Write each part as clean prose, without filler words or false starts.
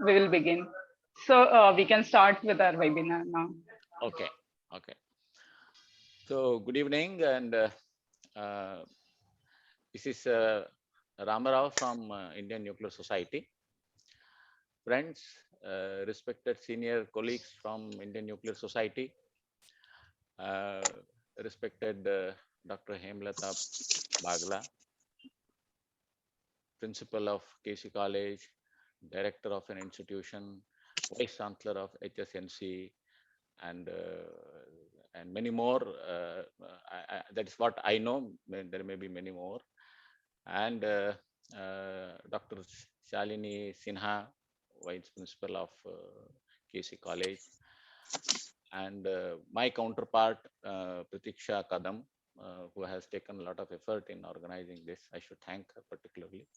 we will begin. So we can start with our webinar now. Okay, okay. So good evening, and uh, this is Ramarao from Indian Nuclear Society. Friends, respected senior colleagues from Indian Nuclear Society, uh, respected Dr. Hemlata Bagla, principal of KC College, director of an institution, vice chancellor of HSNC, and many more. That is what I know. There may be many more. And Dr. Shalini Sinha, vice principal of KC College, and my counterpart Pratiksha Kadam, who has taken a lot of effort in organizing this. I should thank her particularly.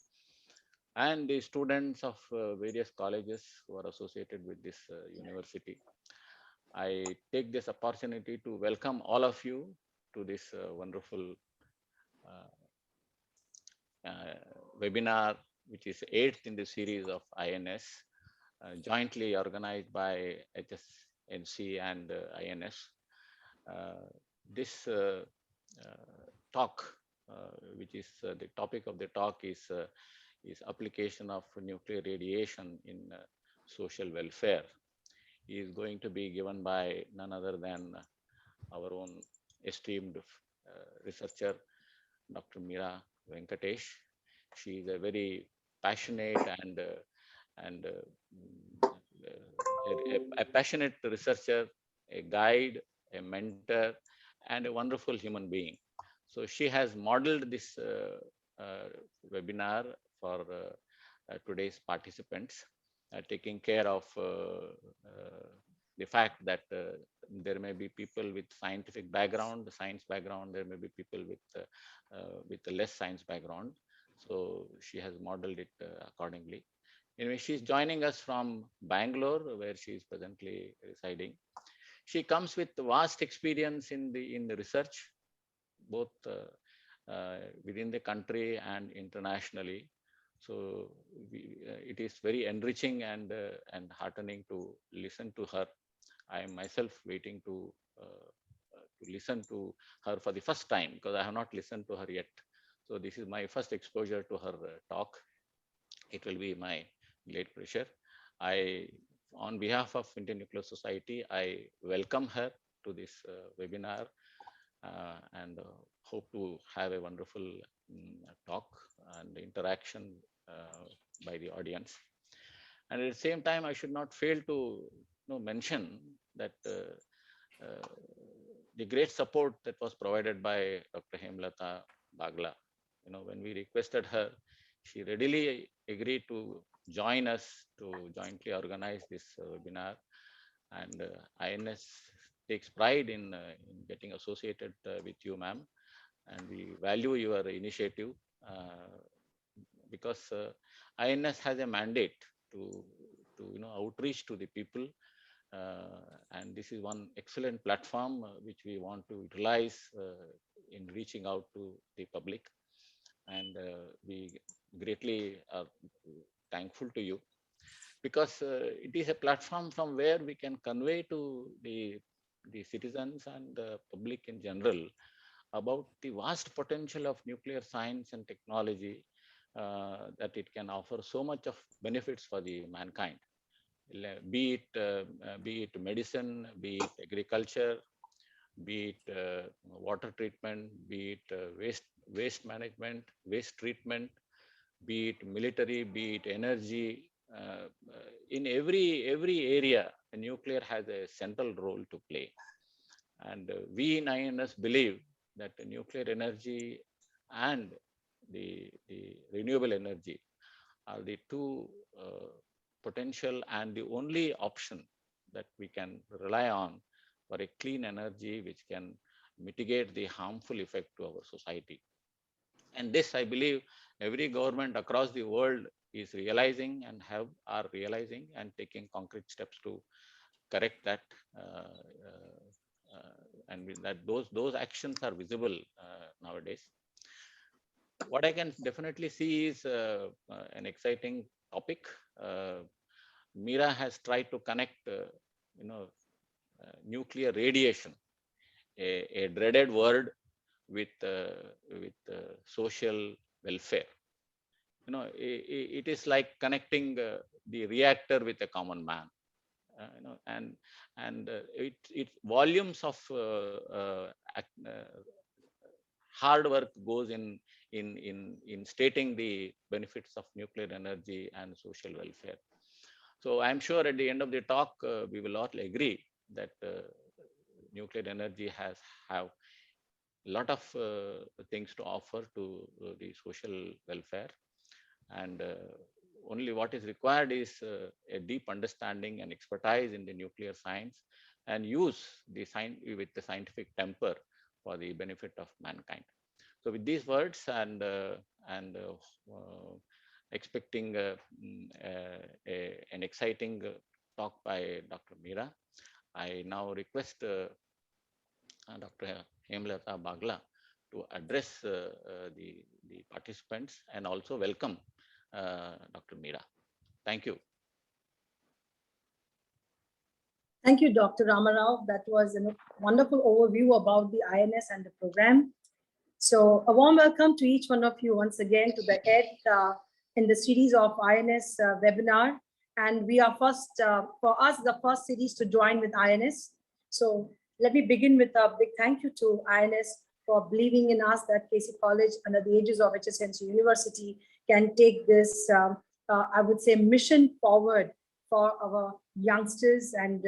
And the students of various colleges who are associated with this university. I take this opportunity to welcome all of you to this wonderful uh, webinar, which is eighth in the series of INS, jointly organized by HSNC and INS. Uh, this talk, which is the topic of the talk, is application of nuclear radiation in social welfare, is going to be given by none other than our own esteemed researcher, Dr. Meera Venkatesh. She is a very passionate and a passionate researcher, a guide, a mentor, and a wonderful human being. So she has modeled this webinar for today's participants, taking care of the fact that there may be people with scientific background, science background, there may be people with a less science background. So she has modeled it accordingly. Anyway, she's joining us from Bangalore, where she is presently residing. She comes with vast experience in the research, both within the country and internationally. So it is very enriching and heartening to listen to her. I am myself waiting to listen to her for the first time because I have not listened to her yet. So this is my first exposure to her talk. It will be my great pleasure. I, on behalf of Indian Nuclear Society, I welcome her to this webinar and hope to have a wonderful talk and interaction by the audience. And at the same time, I should not fail to mention that uh, the great support that was provided by Dr. Hemlata Bagla. When we requested her, she readily agreed to join us to jointly organize this webinar. And INS takes pride in getting associated with you, ma'am. And we value your initiative because INS has a mandate to outreach to the people, and this is one excellent platform which we want to utilize in reaching out to the public, and we greatly are thankful to you because it is a platform from where we can convey to the citizens and the public in general about the vast potential of nuclear science and technology, that it can offer so much of benefits for the mankind, be it medicine, be it agriculture, be it water treatment, be it waste management, waste treatment, be it military, be it energy. In every area, nuclear has a central role to play, and we in INS believe that the nuclear energy and the renewable energy are the two potential and the only option that we can rely on for a clean energy which can mitigate the harmful effect to our society. And this, I believe, every government across the world is realizing and are realizing and taking concrete steps to correct that. And that those actions are visible nowadays. What I can definitely see is an exciting topic. Meera has tried to connect, nuclear radiation, a dreaded word, with social welfare. It is like connecting the reactor with a common man. It volumes of hard work goes in stating the benefits of nuclear energy and social welfare. So I'm sure at the end of the talk, we will all agree that nuclear energy have a lot of things to offer to the social welfare. And only what is required is a deep understanding and expertise in the nuclear science, and use the with the scientific temper for the benefit of mankind. So with these words, and expecting an exciting talk by Dr. Meera, I now request Dr. Hemlata Bagla to address the participants, and also welcome Dr. Meera. Thank you. Thank you, Dr. Ramarao. That was a wonderful overview about the INS and the program. So a warm welcome to each one of you once again to the 8th in the series of INS webinar. And we are first, for us, the first series to join with INS. So let me begin with a big thank you to INS for believing in us that KC College, under the aegis of HSNC University, can take this, I would say, mission forward for our youngsters and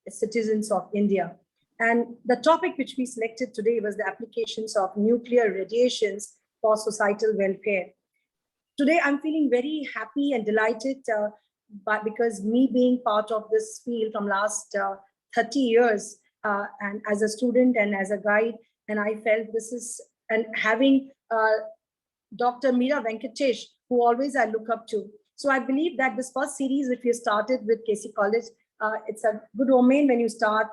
citizens of India. And the topic which we selected today was the applications of nuclear radiations for societal welfare. Today, I'm feeling very happy and delighted because me being part of this field from last 30 years and as a student and as a guide, and I felt this is, and having Dr. Meera Venkatesh, who always I look up to. So I believe that this first series, which we started with KC College, it's a good domain when you start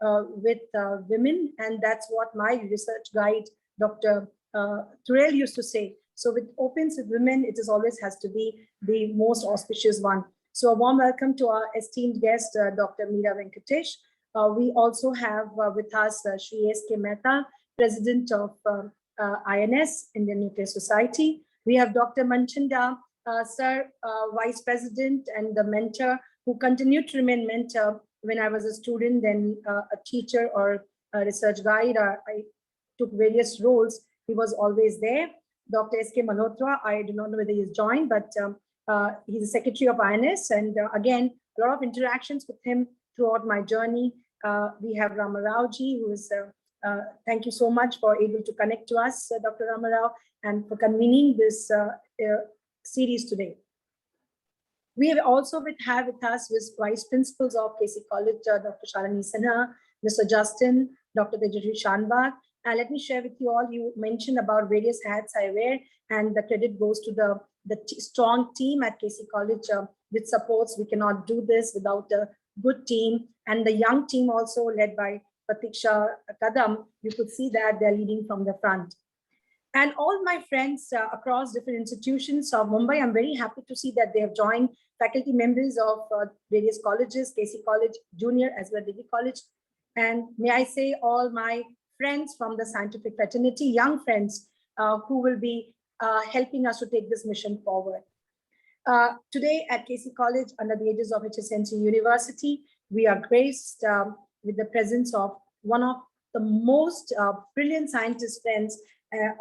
with women, and that's what my research guide, Dr. Turel, used to say. So with opens with women, it is always has to be the most auspicious one. So a warm welcome to our esteemed guest, Dr. Meera Venkatesh. We also have with us Shri S.K. Mehta, President of INS, Indian Nuclear Society. We have Dr. Manchanda, Sir, Vice President and the mentor, who continued to remain mentor when I was a student, then a teacher or a research guide. I took various roles. He was always there. Dr. S.K. Malhotra, I do not know whether he's joined, but he's the Secretary of INS. And again, a lot of interactions with him throughout my journey. We have Ramaraoji, who is, thank you so much for able to connect to us, Dr. Ramarao, and for convening this series today. We have also have with us with Vice Principals of KC College, Dr. Shalini Sinha, Mr. Justin, Dr. Tejasvi Shanbag. And let me share with you all, you mentioned about various hats I wear, and the credit goes to the strong team at KC College, which supports. We cannot do this without a good team. And the young team also led by Pratiksha Kadam, you could see that they're leading from the front. And all my friends across different institutions of Mumbai, I'm very happy to see that they have joined, faculty members of various colleges, KC College, Junior as well as Degree College. And may I say all my friends from the scientific fraternity, young friends who will be helping us to take this mission forward. Today at KC College, under the aegis of HSNC University, we are graced with the presence of one of the most brilliant scientist friends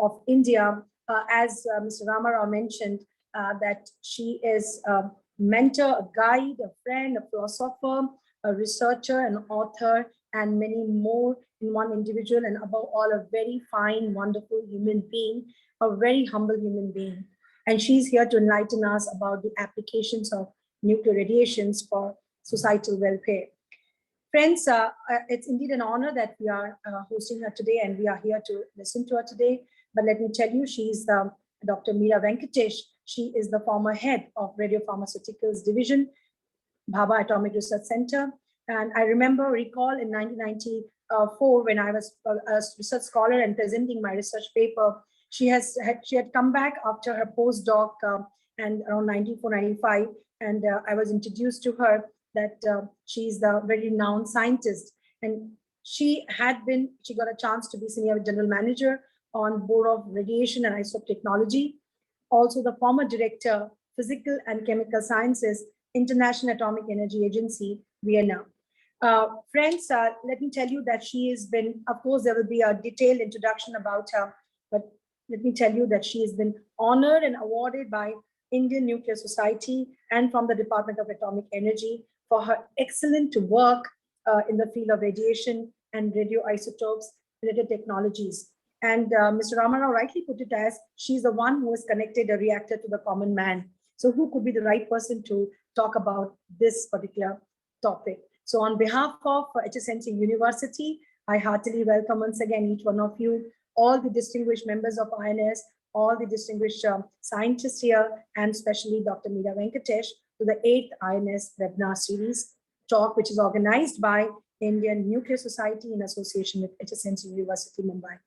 of India, as Mr. Ramarao mentioned, that she is a mentor, a guide, a friend, a philosopher, a researcher, an author, and many more in one individual, and above all, a very fine, wonderful human being, a very humble human being. And she's here to enlighten us about the applications of nuclear radiations for societal welfare. Friends, it's indeed an honor that we are hosting her today, and we are here to listen to her today. But let me tell you, she's Dr. Meera Venkatesh. She is the former head of Radiopharmaceuticals Division, Bhabha Atomic Research Center. And I recall in 1994, when I was a research scholar and presenting my research paper, she had come back after her postdoc and around 1994-95. and I was introduced to her that she's the very renowned scientist, and she got a chance to be senior general manager on board of radiation and isotope technology, also the former director, physical and chemical sciences, International Atomic Energy Agency, Vienna. Friends, let me tell you that she has been, of course, there will be a detailed introduction about her, but let me tell you that she has been honored and awarded by Indian Nuclear Society and from the Department of Atomic Energy for her excellent work in the field of radiation and radioisotopes related technologies. And Mr. Ramarao rightly put it as she's the one who has connected a reactor to the common man. So who could be the right person to talk about this particular topic? So on behalf of HSNC University, I heartily welcome once again each one of you, all the distinguished members of INS, all the distinguished scientists here, and especially Dr. Meera Venkatesh to the 8th INS webinar series talk, which is organized by Indian Nuclear Society in association with HSNC University, Mumbai.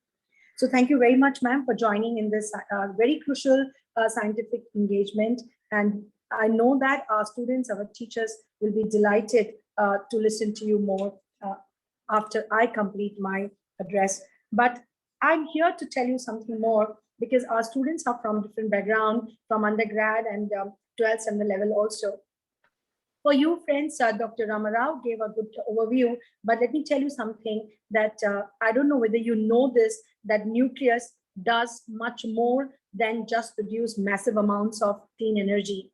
So thank you very much, ma'am, for joining in this very crucial scientific engagement. And I know that our students, our teachers will be delighted to listen to you more after I complete my address. But I'm here to tell you something more because our students are from different background, from undergrad and 12th standard level also. For you, friends, Dr. Ramarao gave a good overview, but let me tell you something that I don't know whether you know this, that nucleus does much more than just produce massive amounts of clean energy.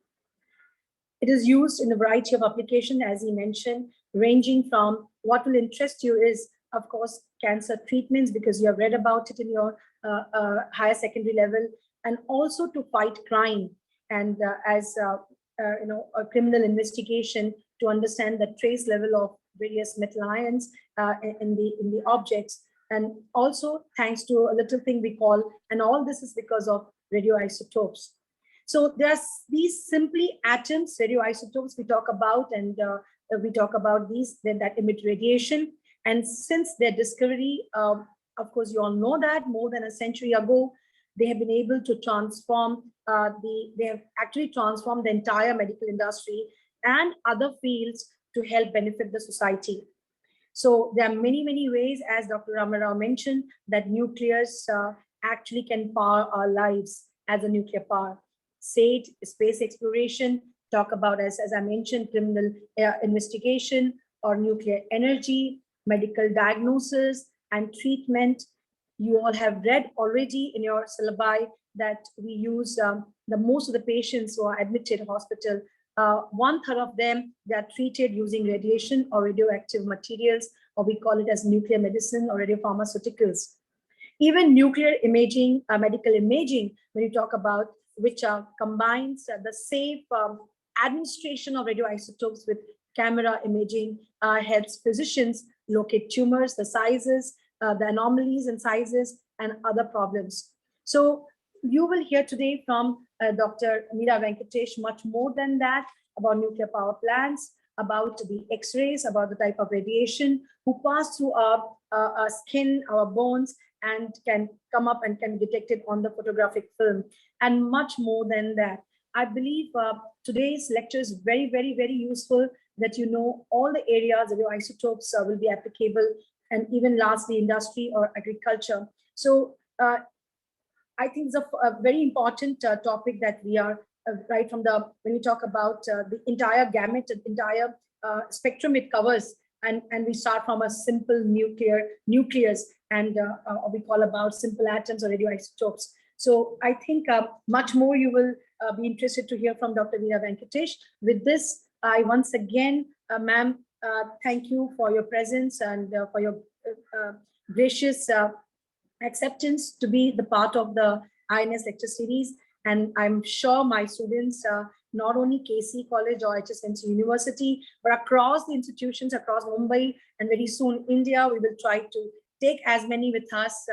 It is used in a variety of applications, as he mentioned, ranging from what will interest you is, of course, cancer treatments, because you have read about it in your higher secondary level, and also to fight crime. And as a criminal investigation to understand the trace level of various metal ions in the objects, and also thanks to a little thing we call, and all this is because of radioisotopes. So there's these simply atoms, radioisotopes we talk about, and we talk about these that emit radiation. And since their discovery, of course, you all know that more than a century ago, they have been able to transform they have actually transformed the entire medical industry and other fields to help benefit the society. So there are many, many ways, as Dr. Ramarao mentioned, that nucleus actually can power our lives as a nuclear power. Say it, space exploration, talk about, as I mentioned, criminal investigation or nuclear energy, medical diagnosis and treatment. You all have read already in your syllabi that we use the most of the patients who are admitted in hospital, 1/3 of them, they are treated using radiation or radioactive materials, or we call it as nuclear medicine or radiopharmaceuticals. Even nuclear imaging, medical imaging, when you talk about, which combines the safe administration of radioisotopes with camera imaging, helps physicians locate tumors, the sizes, the anomalies in sizes, and other problems. So you will hear today from Dr. Meera Venkatesh much more than that about nuclear power plants, about the X-rays, about the type of radiation who pass through our skin, our bones, and can come up and can be detected on the photographic film, and much more than that. I believe today's lecture is very, very, very useful, that you know all the areas of your isotopes will be applicable, and even lastly, industry or agriculture. So I think it's a very important topic that we are right from when we talk about the entire gamut, the entire spectrum it covers, and we start from a simple nucleus, and we call about simple atoms or radioisotopes. So I think much more you will be interested to hear from Dr. Meera Venkatesh. With this, I once again, ma'am, thank you for your presence and for your gracious acceptance to be the part of the INS lecture series. And I'm sure my students, not only KC College or HSNC University, but across the institutions across Mumbai and very soon India, we will try to take as many with us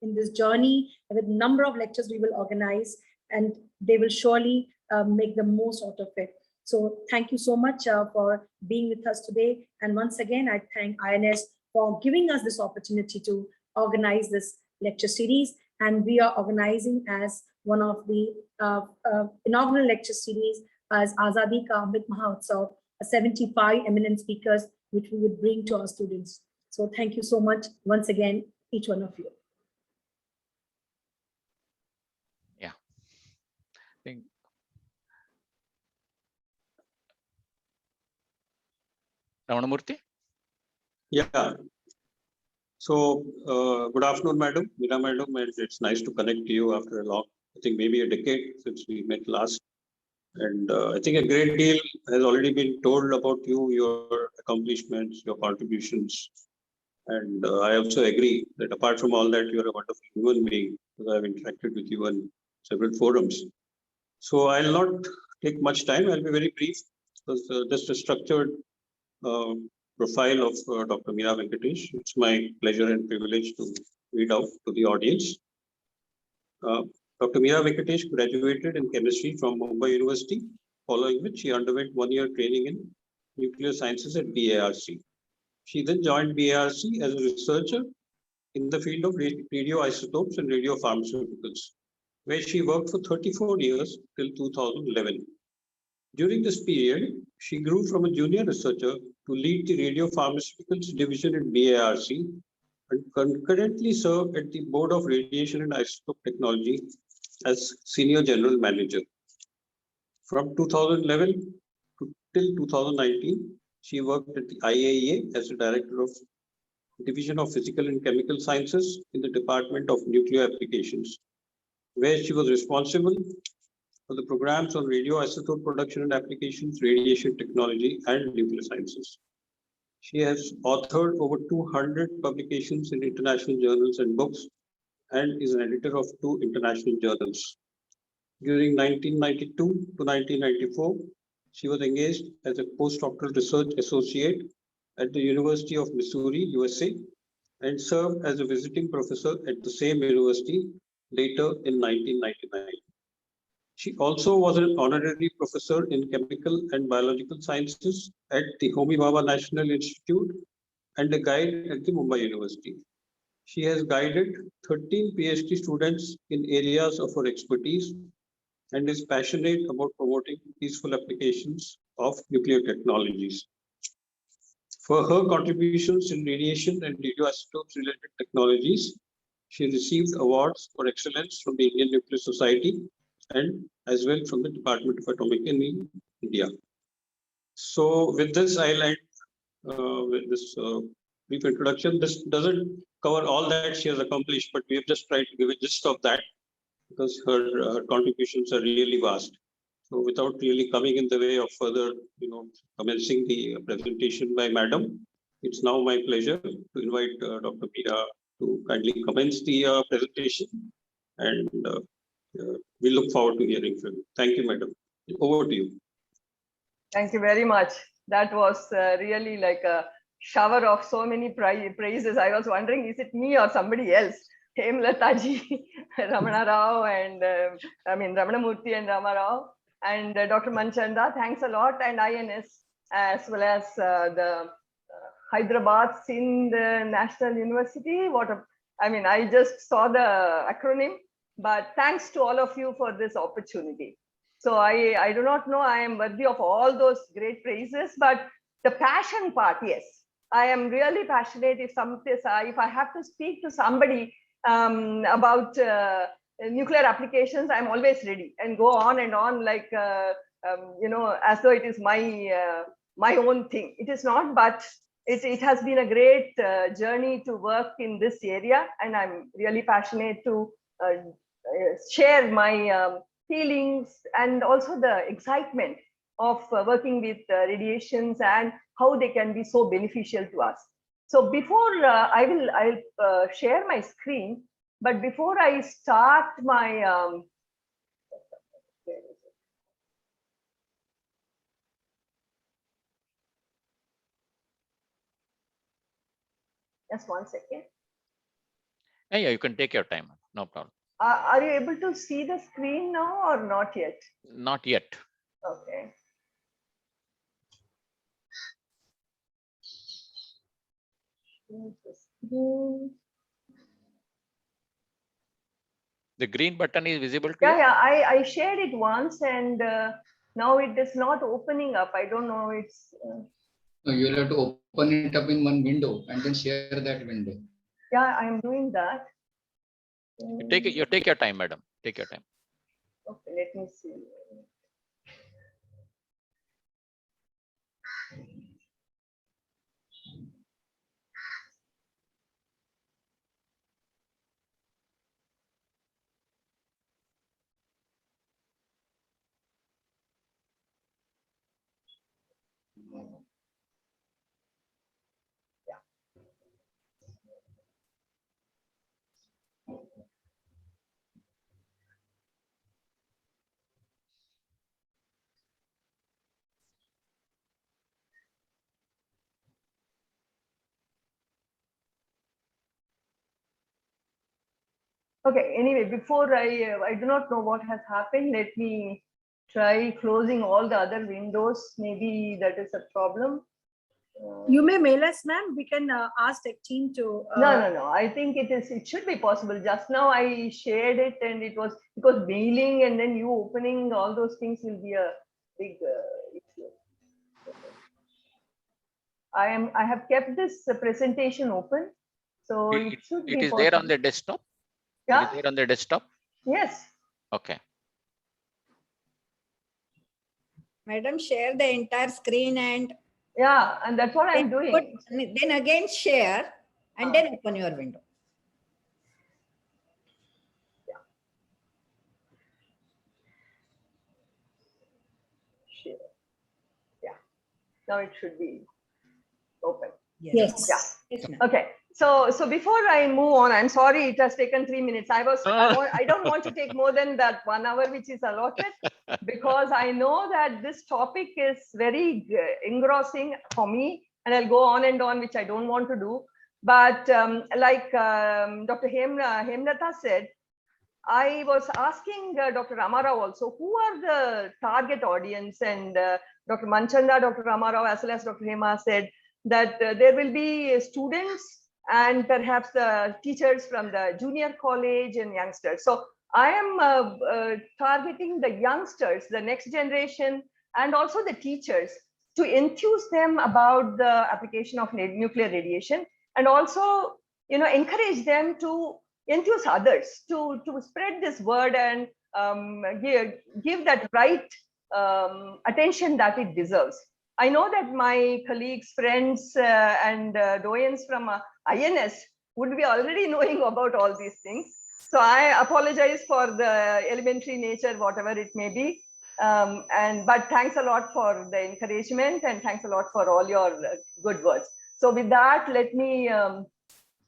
in this journey. With a number of lectures we will organize, and they will surely make the most out of it. So thank you so much for being with us today. And once again, I thank INS for giving us this opportunity to organize this lecture series. And we are organizing as one of the inaugural lecture series as Azadi Ka Amrit Mahotsav, 75 eminent speakers, which we would bring to our students. So thank you so much once again, each one of you. Yeah. Think Ramanamurthy? Yeah. So, good afternoon, Madam, Meena Madam, and it's nice to connect to you after a long, I think maybe a decade since we met last. And I think a great deal has already been told about you, your accomplishments, your contributions. And I also agree that apart from all that, you're a wonderful human being, because I've interacted with you on several forums. So I'll not take much time. I'll be very brief, because just a structured profile of Dr. Meera Venkatesh. It's my pleasure and privilege to read out to the audience. Dr. Meera Venkatesh graduated in chemistry from Mumbai University, following which she underwent 1-year training in nuclear sciences at BARC. She then joined BARC as a researcher in the field of radioisotopes and radiopharmaceuticals, where she worked for 34 years till 2011. During this period, she grew from a junior researcher to lead the radiopharmaceuticals division in BARC and concurrently served at the Board of Radiation and Isotope Technology as Senior General Manager. From 2011 till 2019, she worked at the IAEA as the Director of Division of Physical and Chemical Sciences in the Department of Nuclear Applications, where she was responsible for the programs on radioisotope production and applications, radiation technology, and nuclear sciences. She has authored over 200 publications in international journals and books, and is an editor of 2 international journals. During 1992 to 1994, she was engaged as a postdoctoral research associate at the University of Missouri, USA, and served as a visiting professor at the same university later in 1999. She also was an honorary professor in chemical and biological sciences at the Homi Bhabha National Institute and a guide at the Mumbai University. She has guided 13 PhD students in areas of her expertise and is passionate about promoting peaceful applications of nuclear technologies. For her contributions in radiation and radioisotopes related technologies, she received awards for excellence from the Indian Nuclear Society and as well from the Department of Atomic Energy in India. So with this, I'll end with this brief introduction. This doesn't cover all that she has accomplished, but we have just tried to give a gist of that because her contributions are really vast. So without really coming in the way of further, commencing the presentation by Madam, it's now my pleasure to invite Dr. Meera to kindly commence the presentation, and we look forward to hearing from you. Thank you, Madam. Over to you. Thank you very much. That was really like a shower of so many praises. I was wondering, is it me or somebody else? Hemlata ji, Ramana Rao, and Ramanamurthy and Rama Rao, and Dr. Manchanda, thanks a lot, and INS, as well as the Hyderabad Sindh National University. I just saw the acronym, but thanks to all of you for this opportunity. So I do not know I am worthy of all those great praises, but the passion part, yes, I am really passionate. If I have to speak to somebody about nuclear applications, I'm always ready and go on and on like as though it is my own thing. It is not, but it has been a great journey to work in this area, and I'm really passionate to share my feelings and also the excitement of working with radiations and how they can be so beneficial to us. So before I'll share my screen, but before I start my just one second. Yeah, you can take your time. No problem. Are you able to see the screen now or not yet? Not yet. Okay. The green button is visible to Yeah, you? yeah. I shared it once, and Now it is not opening up. I don't know. It's No, you'll have to open it up in one window and then share that window. yeah, I am doing that. You take your time, madam. Take your time. Okay, let me see. Okay, anyway, before I do not know what has happened. Let me try closing all the other windows. Maybe that is a problem. You may mail us, ma'am. We can ask tech team to. No. I think it should be possible. Just now I shared it and it was because mailing and then you opening all those things will be a big issue. I have kept this presentation open. So it should be It is possible. there on the desktop. It Yeah, is there on the desktop. yes. Okay. Madam, share the entire screen and Yeah, and that's what I'm doing. then again share and then open your window. Share. Yeah, now it should be open. Yes. Yes, ma'am. Okay, so before I move on, I'm sorry it has taken 3 minutes. I don't want to take more than that 1 hour which is allotted, because I know that this topic is very engrossing for me, and I'll go on and on, which I don't want to do. But like Dr. Hemlata said, I was asking Dr. Ramarao also, who are the target audience? And Dr. Manchanda, Dr. Ramarao, as well as Dr. Hema said that there will be students and perhaps the teachers from the junior college and youngsters. So I am targeting the youngsters, the next generation, and also the teachers to enthuse them about the application of nuclear radiation, and also, encourage them to enthuse others to spread this word and give that right attention that it deserves. I know that my colleagues, friends, and doyens from INS would be already knowing about all these things. So I apologize for the elementary nature, whatever it may be. But thanks a lot for the encouragement, and thanks a lot for all your good words. So with that, let me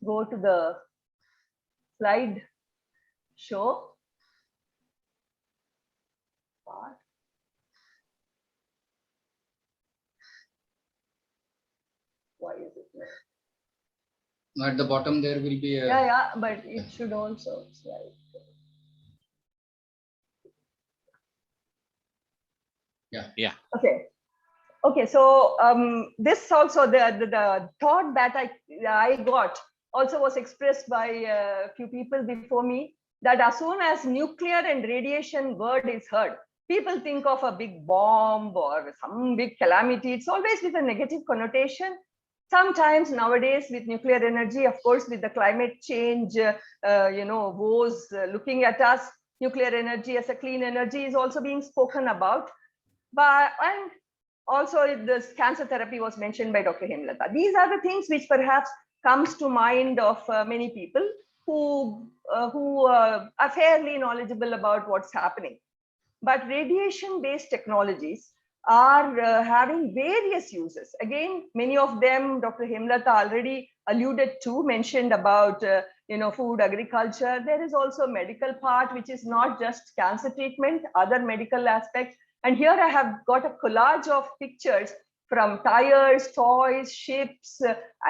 go to the slide show part. Why is it not? Now at the bottom there will be a Yeah, but it should also slide. yeah. Okay, so this also the thought that I got also was expressed by a few people before me, that as soon as nuclear and radiation word is heard, people think of a big bomb or some big calamity. It's always with a negative connotation. Sometimes nowadays with nuclear energy, of course, with the climate change, woes looking at us, nuclear energy as a clean energy is also being spoken about. And also this cancer therapy was mentioned by Dr. Hemlata. These are the things which perhaps comes to mind of many people who are fairly knowledgeable about what's happening. But radiation-based technologies are having various uses. Again, many of them Dr. Hemlata already alluded to, mentioned about food, agriculture. There is also a medical part, which is not just cancer treatment, other medical aspects. And here I have got a collage of pictures from tires, toys, ships,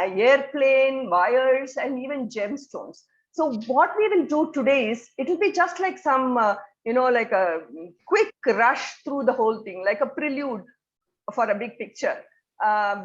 airplane, wires, and even gemstones. So what we will do today is, it will be just like some, like a quick rush through the whole thing, like a prelude for a big picture,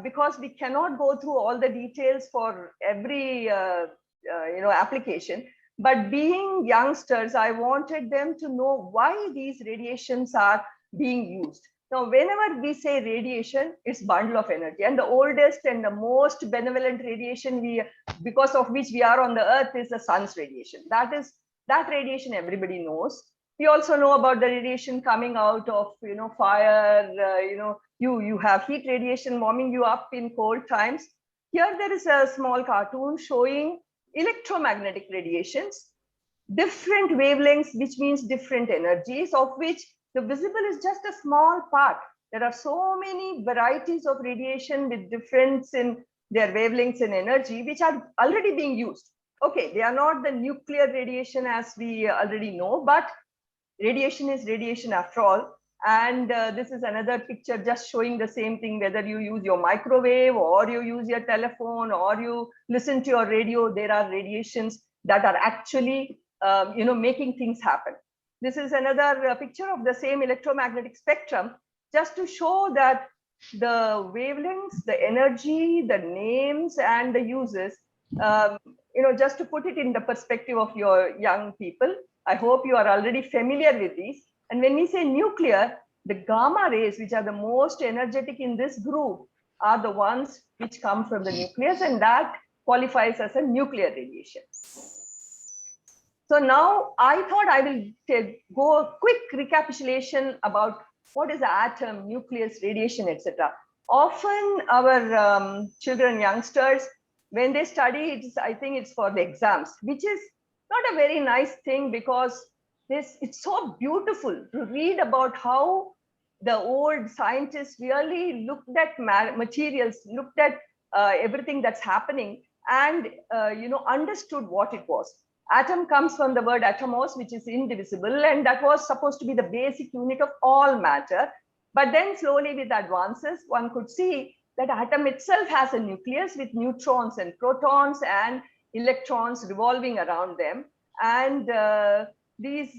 because we cannot go through all the details for every, application. But being youngsters, I wanted them to know why these radiations are being used. Now, whenever we say radiation, it's bundle of energy. And the oldest and the most benevolent radiation because of which we are on the earth is the sun's radiation. That radiation everybody knows. We also know about the radiation coming out of, fire, you have heat radiation warming you up in cold times. Here there is a small cartoon showing electromagnetic radiations, different wavelengths, which means different energies, of which the visible is just a small part. There are so many varieties of radiation with difference in their wavelengths and energy, which are already being used. Okay, they are not the nuclear radiation as we already know, but radiation is radiation after all. And this is another picture just showing the same thing, whether you use your microwave or you use your telephone or you listen to your radio, there are radiations that are actually making things happen. This is another picture of the same electromagnetic spectrum, just to show that the wavelengths, the energy, the names, and the uses, just to put it in the perspective of your young people. I hope you are already familiar with these. And when we say nuclear, the gamma rays, which are the most energetic in this group, are the ones which come from the nucleus, and that qualifies as a nuclear radiation. So now I thought I will go a quick recapitulation about what is the atom, nucleus, radiation, etc. Often our children, youngsters, when they study, I think it's for the exams, which is not a very nice thing, because it's so beautiful to read about how the old scientists really looked at materials, looked at everything that's happening, and understood what it was. Atom comes from the word atomos, which is indivisible, and that was supposed to be the basic unit of all matter. But then slowly with advances, one could see that atom itself has a nucleus with neutrons and protons and electrons revolving around them. And these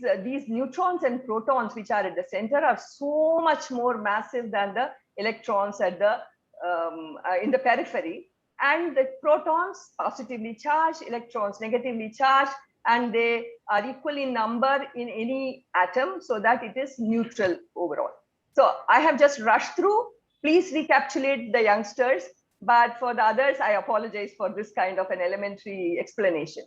neutrons and protons, which are at the center, are so much more massive than the electrons at the in the periphery. And the protons positively charged, electrons negatively charged, and they are equal in number in any atom, so that it is neutral overall. So I have just rushed through. Please recapitulate the youngsters, but for the others, I apologize for this kind of an elementary explanation.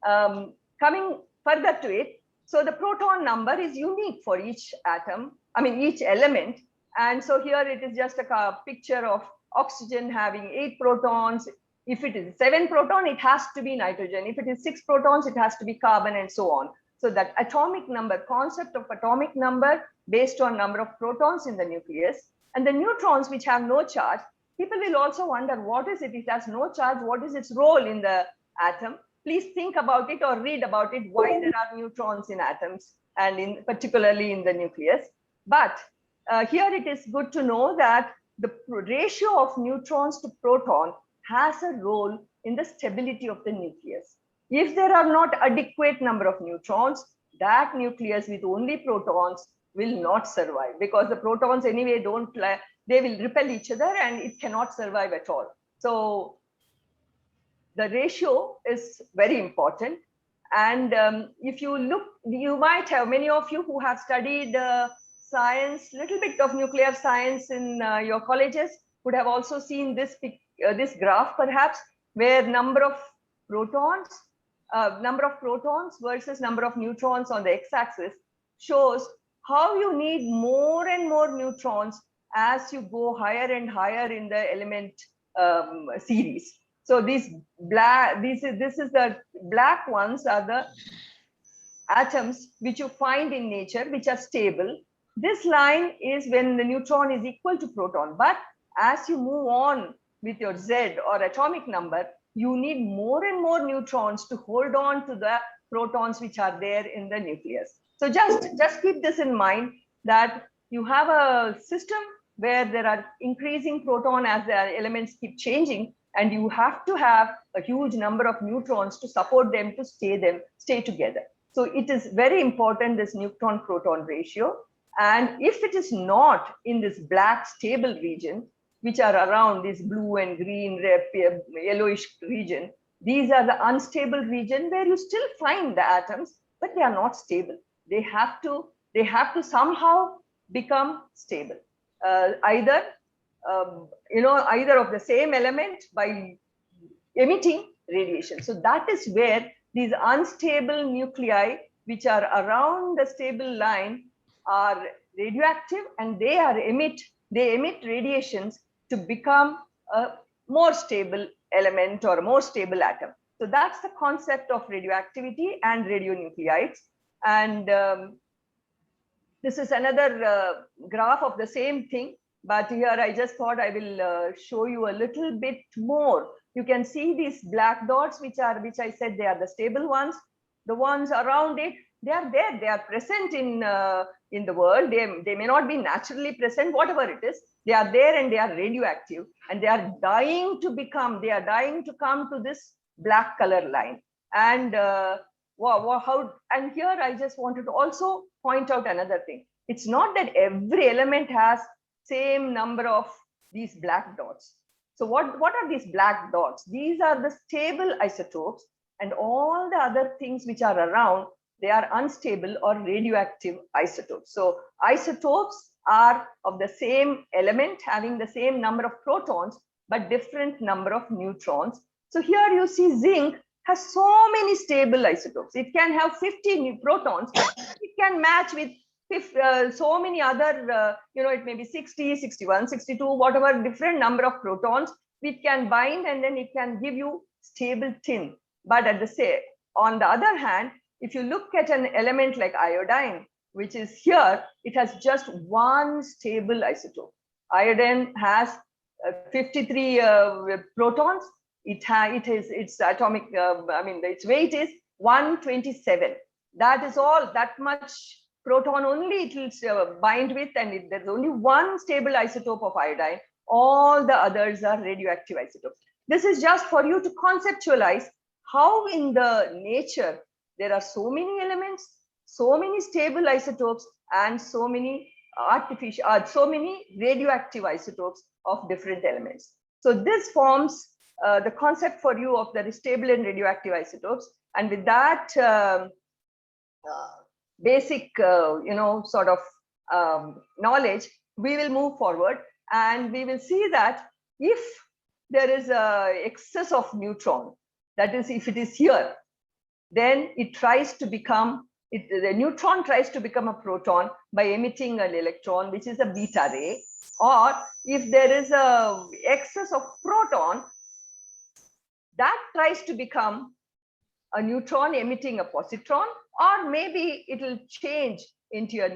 Coming further to it, so the proton number is unique for each atom, each element. And so here it is just a picture of oxygen having 8 protons. If it is 7 proton, it has to be nitrogen. If it is 6 protons, it has to be carbon, and so on. So that atomic number, concept of atomic number based on number of protons in the nucleus. And the neutrons, which have no charge, people will also wonder, what is it? It has no charge. What is its role in the atom? Please think about it or read about it, why there are neutrons in atoms, and particularly in the nucleus. But here it is good to know that the ratio of neutrons to proton has a role in the stability of the nucleus. If there are not adequate number of neutrons, that nucleus with only protons will not survive, because the protons anyway they will repel each other and it cannot survive at all. So the ratio is very important. And if you look, you might have, many of you who have studied science, little bit of nuclear science in your colleges would have also seen this graph perhaps, where number of protons versus number of neutrons on the x-axis shows how you need more and more neutrons as you go higher and higher in the element series. So this is the black ones are the atoms which you find in nature, which are stable. This line is when the neutron is equal to proton. But as you move on with your Z or atomic number, you need more and more neutrons to hold on to the protons which are there in the nucleus. So just keep this in mind, that you have a system where there are increasing proton as the elements keep changing, and you have to have a huge number of neutrons to support them to stay together. So it is very important, this neutron-proton ratio. And if it is not in this black stable region, which are around this blue and green, yellowish region, these are the unstable region where you still find the atoms, but they are not stable. They have to somehow become stable. either either of the same element by emitting radiation. So that is where these unstable nuclei, which are around the stable line, are radioactive, and they emit radiations to become a more stable element or a more stable atom. So that's the concept of radioactivity and radionuclides. And this is another graph of the same thing, but here I just thought I will show you a little bit more. You can see these black dots, which I said they are the stable ones. The ones around it, they are there, they are present in the world. They may not be naturally present, whatever it is, they are there, and they are radioactive, and they are dying to come to this black color line. And and here I just wanted to also point out another thing. It's not that every element has same number of these black dots. So what are these black dots? These are the stable isotopes, and all the other things which are around, they are unstable or radioactive isotopes. So isotopes are of the same element, having the same number of protons, but different number of neutrons. So here you see zinc has so many stable isotopes. It can have 50 protons. It can match with so many other, it may be 60, 61, 62, whatever different number of protons, which can bind, and then it can give you stable tin. But on the other hand, if you look at an element like iodine, which is here, it has just one stable isotope. Iodine has 53 protons. Its atomic, its weight is 127. That is all, that much proton only it will bind with, and there's only one stable isotope of iodine. All the others are radioactive isotopes. This is just for you to conceptualize how in the nature there are so many elements, so many stable isotopes, and so many radioactive isotopes of different elements. So this forms the concept for you of the stable and radioactive isotopes. And with that basic, sort of knowledge, we will move forward, and we will see that if there is a excess of neutron, that is, if it is here, then it tries to become, the neutron tries to become a proton by emitting an electron, which is a beta ray. Or if there is a excess of proton, that tries to become a neutron emitting a positron, or maybe it will change into a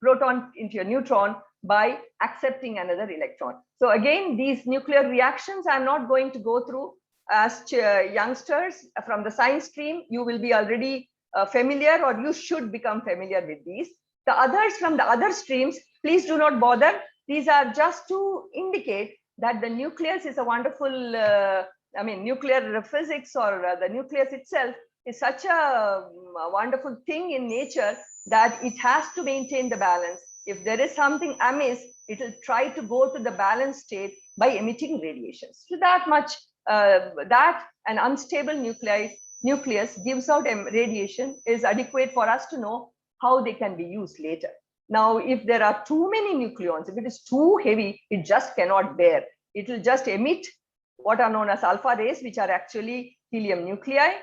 proton into a neutron by accepting another electron. So again, these nuclear reactions I'm not going to go through. As youngsters from the science stream, you will be already familiar, or you should become familiar with these. The others from the other streams, please do not bother. These are just to indicate that the nucleus is a wonderful, nuclear physics, or the nucleus itself is such a wonderful thing in nature that it has to maintain the balance. If there is something amiss, it will try to go to the balanced state by emitting radiations. So that much, that an unstable nucleus gives out radiation is adequate for us to know how they can be used later. Now, if there are too many nucleons, if it is too heavy, it just cannot bear. It will just emit what are known as alpha rays, which are actually helium nuclei,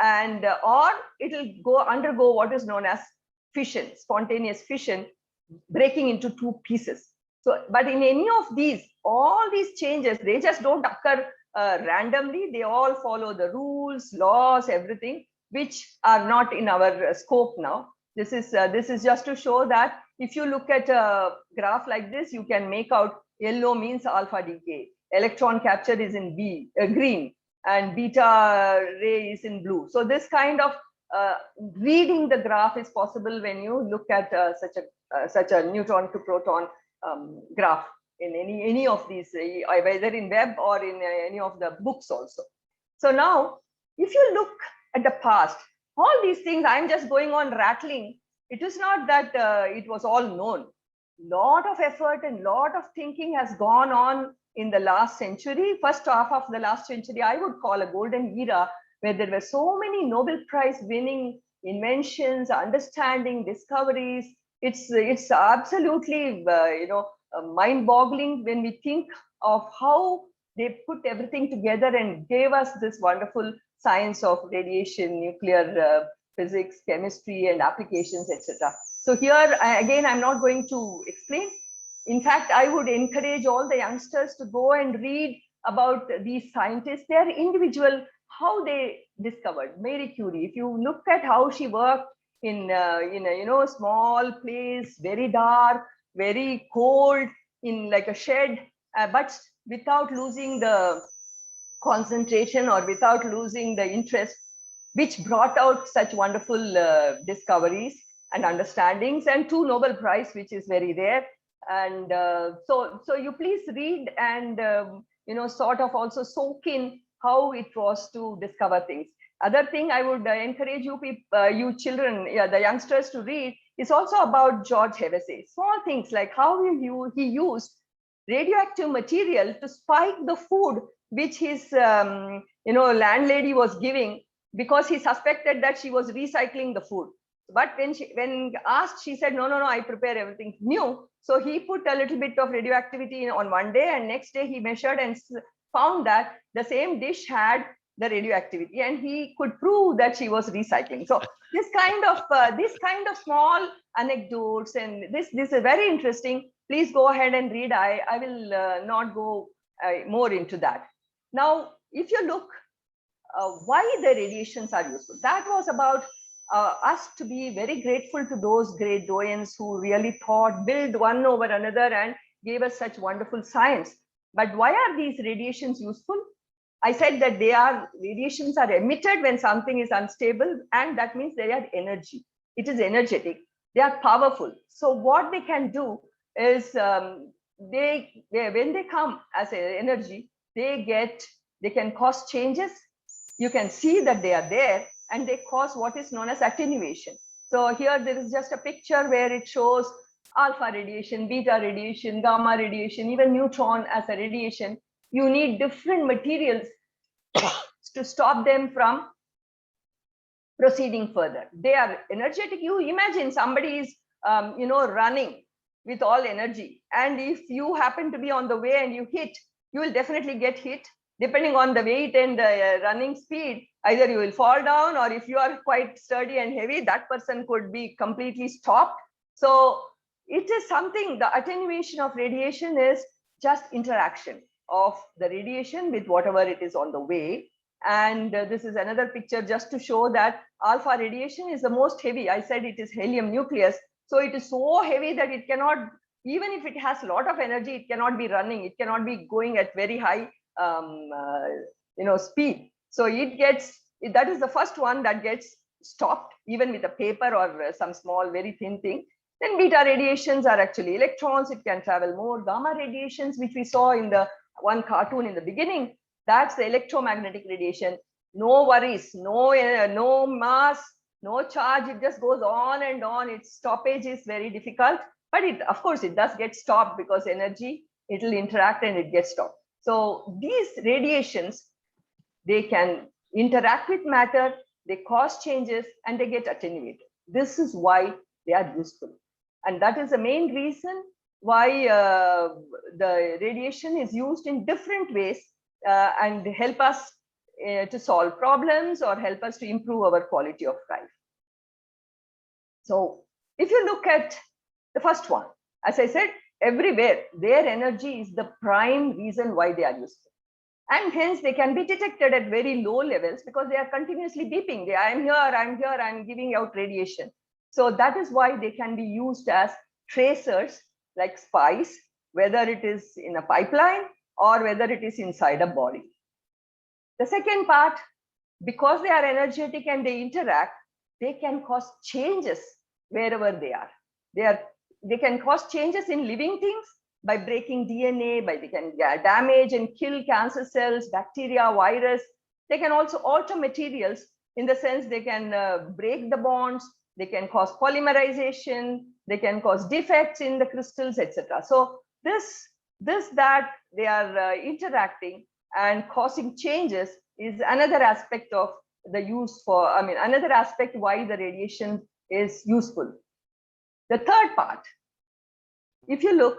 and or it will undergo what is known as fission, spontaneous fission, breaking into two pieces. So, but in any of these, all these changes, they just don't occur randomly. They all follow the rules, laws, everything, which are not in our scope now. This is just to show that if you look at a graph like this, you can make out yellow means alpha decay, electron capture is in green, and beta ray is in blue. So this kind of reading the graph is possible when you look at such a neutron to proton graph in any of these, whether in web or in any of the books also. So now, if you look at the past, all these things I'm just going on rattling. It is not that it was all known. Lot of effort and lot of thinking has gone on in the last century. First half of the last century, I would call a golden era, where there were so many Nobel Prize winning inventions, understanding, discoveries. It's absolutely, mind-boggling when we think of how they put everything together and gave us this wonderful science of radiation, nuclear physics, chemistry, and applications, etc. So here, again, I'm not going to explain. In fact, I would encourage all the youngsters to go and read about these scientists, their individual, how they discovered. Marie Curie, if you look at how she worked in a small place, very dark, very cold, in like a shed, but without losing the concentration or without losing the interest, which brought out such wonderful discoveries and understandings, and 2 Nobel Prize, which is very rare. And so you please read and sort of also soak in how it was to discover things. Other thing I would encourage you people, you children, the youngsters to read is also about George Hevesy. Small things like how he used radioactive material to spike the food which his landlady was giving, because he suspected that she was recycling the food. But when asked, she said, no, I prepare everything new. So he put a little bit of radioactivity on one day, and next day he measured and found that the same dish had the radioactivity, and he could prove that she was recycling. So this kind of small anecdotes, and this is very interesting. Please go ahead and read. I will not go more into that. Now, if you look, why the radiations are useful, that was about us to be very grateful to those great doyens who really thought, build one over another, and gave us such wonderful science. But why are these radiations useful? I said that radiations are emitted when something is unstable, and that means they are energy. It is energetic. They are powerful. So what they can do is, when they come as energy, they can cause changes. You can see that they are there, and they cause what is known as attenuation. So here there is just a picture where it shows alpha radiation, beta radiation, gamma radiation, even neutron as a radiation. You need different materials to stop them from proceeding further. They are energetic. You imagine somebody is running with all energy, and if you happen to be on the way and you hit, you will definitely get hit. Depending on the weight and the running speed, either you will fall down, or if you are quite sturdy and heavy, that person could be completely stopped. So it is something, the attenuation of radiation is just interaction of the radiation with whatever it is on the way. And this is another picture just to show that alpha radiation is the most heavy. I said it is helium nucleus. So it is so heavy that it cannot, even if it has a lot of energy, it cannot be running. It cannot be going at very high speed. So that is the first one that gets stopped, even with a paper or some small, very thin thing. Then beta radiations are actually electrons. It can travel more. Gamma radiations, which we saw in the one cartoon in the beginning, that's the electromagnetic radiation. No worries, no mass, no charge. It just goes on and on. Its stoppage is very difficult, but of course it does get stopped because energy, it will interact and it gets stopped. So these radiations, they can interact with matter, they cause changes, and they get attenuated. This is why they are useful. And that is the main reason why the radiation is used in different ways and help us to solve problems or help us to improve our quality of life. So if you look at the first one, as I said, everywhere, their energy is the prime reason why they are useful. And hence they can be detected at very low levels because they are continuously beeping. I'm here, I'm giving out radiation. So that is why they can be used as tracers, like spies, whether it is in a pipeline or whether it is inside a body. The second part, because they are energetic and they interact, they can cause changes wherever they are. They can cause changes in living things by breaking DNA, they can damage and kill cancer cells, bacteria, virus. They can also alter materials in the sense they can break the bonds, they can cause polymerization, they can cause defects in the crystals, etc. So that they are interacting and causing changes is another aspect of the use for, another aspect why the radiation is useful. The third part, if you look,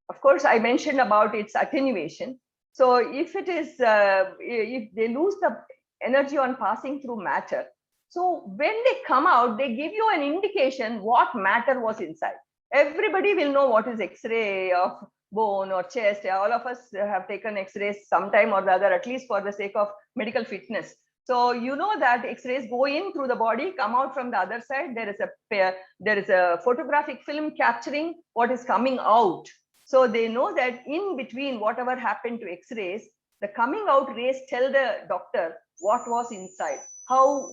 of course, I mentioned about its attenuation. So if it is, if they lose the energy on passing through matter, so when they come out, they give you an indication what matter was inside. Everybody will know what is X-ray of bone or chest. All of us have taken X-rays sometime or the other, at least for the sake of medical fitness. So you know that X-rays go in through the body, come out from the other side. There is a photographic film capturing what is coming out. So they know that in between whatever happened to X-rays, the coming out rays tell the doctor what was inside, how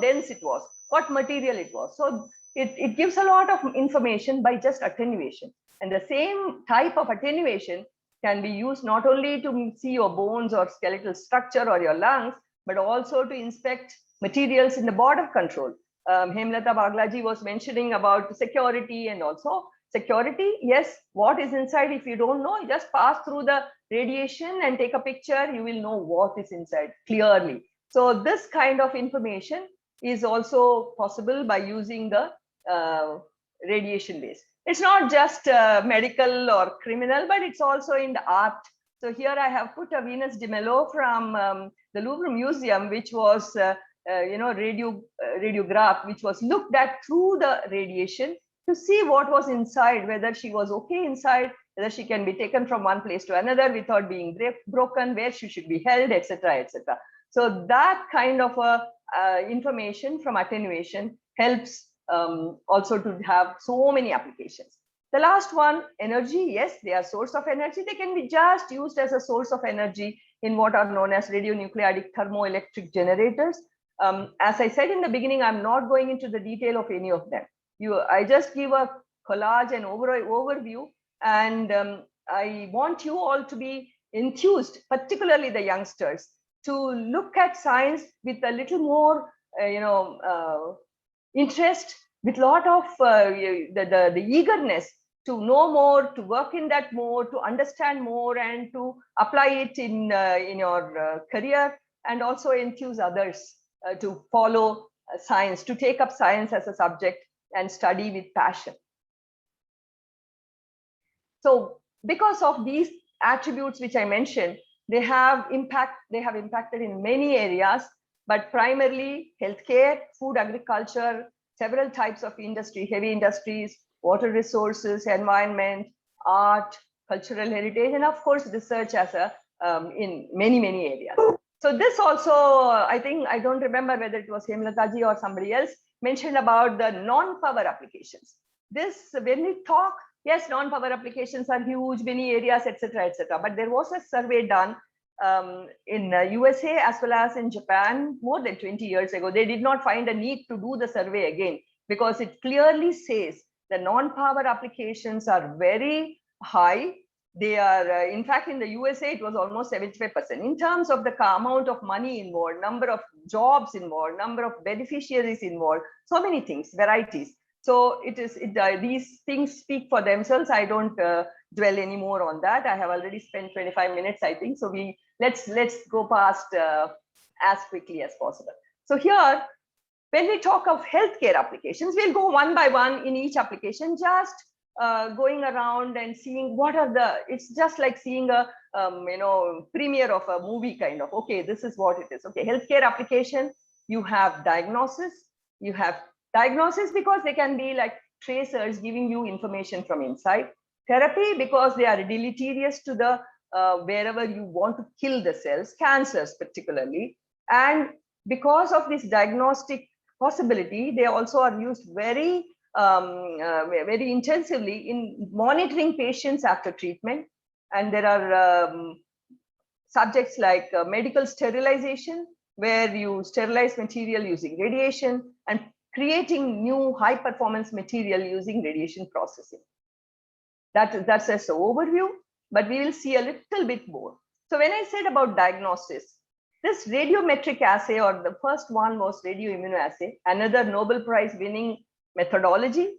dense it was, what material it was. So it gives a lot of information by just attenuation. And the same type of attenuation can be used not only to see your bones or skeletal structure or your lungs, but also to inspect materials in the border control. Hemlata Baglaji was mentioning about security and also security. Yes, what is inside, if you don't know, you just pass through the radiation and take a picture, you will know what is inside clearly. So this kind of information is also possible by using the radiation base. It's not just medical or criminal, but it's also in the art. So here I have put a Venus de Milo from the Louvre Museum, which was, radiograph, which was looked at through the radiation to see what was inside, whether she was okay inside, whether she can be taken from one place to another without being broken, where she should be held, etc., etc. So that kind of information from attenuation helps also to have so many applications. The last one, energy. Yes, they are source of energy. They can be just used as a source of energy in what are known as radionuclidic thermoelectric generators. As I said in the beginning, I'm not going into the detail of any of them. I just give a collage and overview, and I want you all to be enthused, particularly the youngsters, to look at science with a little more, interest, with a lot of the eagerness to know more, to work in that more, to understand more, and to apply it in your career, and also enthuse others to follow science, to take up science as a subject and study with passion. So because of these attributes which I mentioned, they have impacted in many areas, but primarily healthcare, food, agriculture, several types of industry, heavy industries, water resources, environment, art, cultural heritage, and of course research as a in many areas. So this also, I think, I don't remember whether it was Hemlata ji or somebody else mentioned about the non-power applications. This, when we talk, yes, non-power applications are huge, many areas, etc., etc. But there was a survey done in USA as well as in Japan more than 20 years ago. They did not find a need to do the survey again, because it clearly says the non-power applications are very high. They are, in fact, in the USA, it was almost 75%. In terms of the amount of money involved, number of jobs involved, number of beneficiaries involved, so many things, varieties. So these things speak for themselves. I don't dwell anymore on that. I have already spent 25 minutes, I think. So let's go past as quickly as possible. So here, when we talk of healthcare applications, we'll go one by one in each application, just going around and seeing what are it's just like seeing a premiere of a movie kind of. Okay, this is what it is. Okay, healthcare application, you have diagnosis, because they can be like tracers giving you information from inside. Therapy, because they are deleterious to the wherever you want to kill the cells, cancers particularly. And because of this diagnostic possibility, they also are used very intensively in monitoring patients after treatment. And there are subjects like medical sterilization, where you sterilize material using radiation, and creating new high performance material using radiation processing. That's just an overview, but we will see a little bit more. So when I said about diagnosis, this radiometric assay, or the first one was radioimmunoassay, another Nobel Prize winning methodology.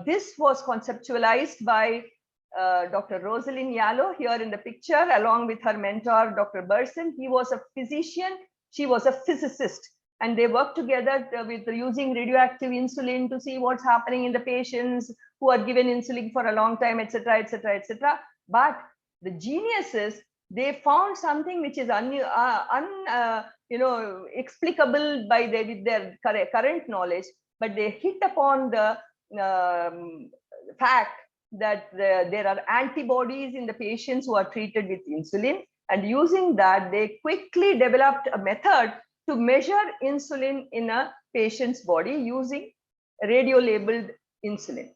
This was conceptualized by Dr. Rosalind Yalow here in the picture, along with her mentor, Dr. Burson. He was a physician, she was a physicist, and they worked together with using radioactive insulin to see what's happening in the patients, who are given insulin for a long time, etc., etc., etc. But the genius is they found something which is explicable by with their current knowledge, but they hit upon the fact that there are antibodies in the patients who are treated with insulin, and using that they quickly developed a method to measure insulin in a patient's body using radio labeled insulin.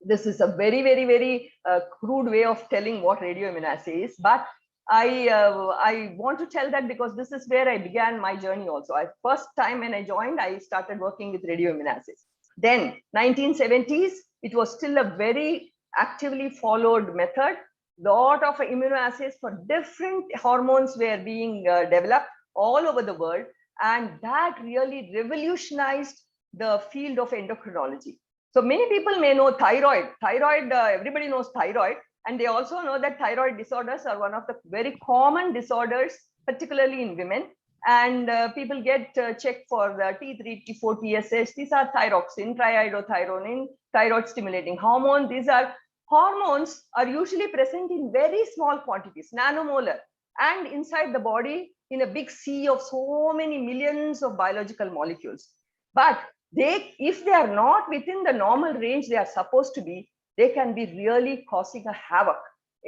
This is a very, very, very crude way of telling what radioimmunoassay is, but I want to tell that because this is where I began my journey also. First time when I joined, I started working with radioimmunoassays. Then 1970s, it was still a very actively followed method. Lot of immunoassays for different hormones were being developed all over the world, and that really revolutionized the field of endocrinology. So many people may know thyroid. Everybody knows thyroid. And they also know that thyroid disorders are one of the very common disorders, particularly in women. And people get checked for the T3, T4, TSH. These are thyroxine, triiodothyronine, thyroid stimulating hormone. These are hormones are usually present in very small quantities, nanomolar, and inside the body in a big sea of so many millions of biological molecules. But if they are not within the normal range they are supposed to be, they can be really causing a havoc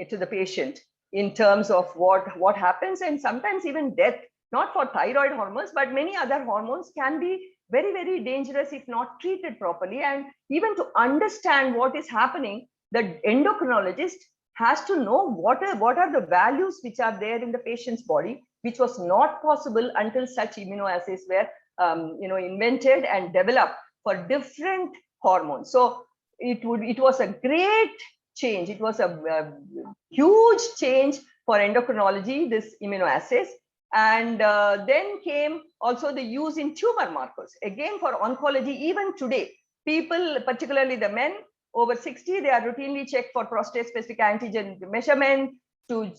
to the patient in terms of what happens, and sometimes even death, not for thyroid hormones, but many other hormones can be very, very dangerous if not treated properly. And even to understand what is happening, the endocrinologist has to know what are the values which are there in the patient's body, which was not possible until such immunoassays were invented and developed for different hormones. So it was a great change. It was a huge change for endocrinology, this immunoassays. And then came also the use in tumor markers. Again, for oncology, even today, people, particularly the men over 60, they are routinely checked for prostate-specific antigen measurement to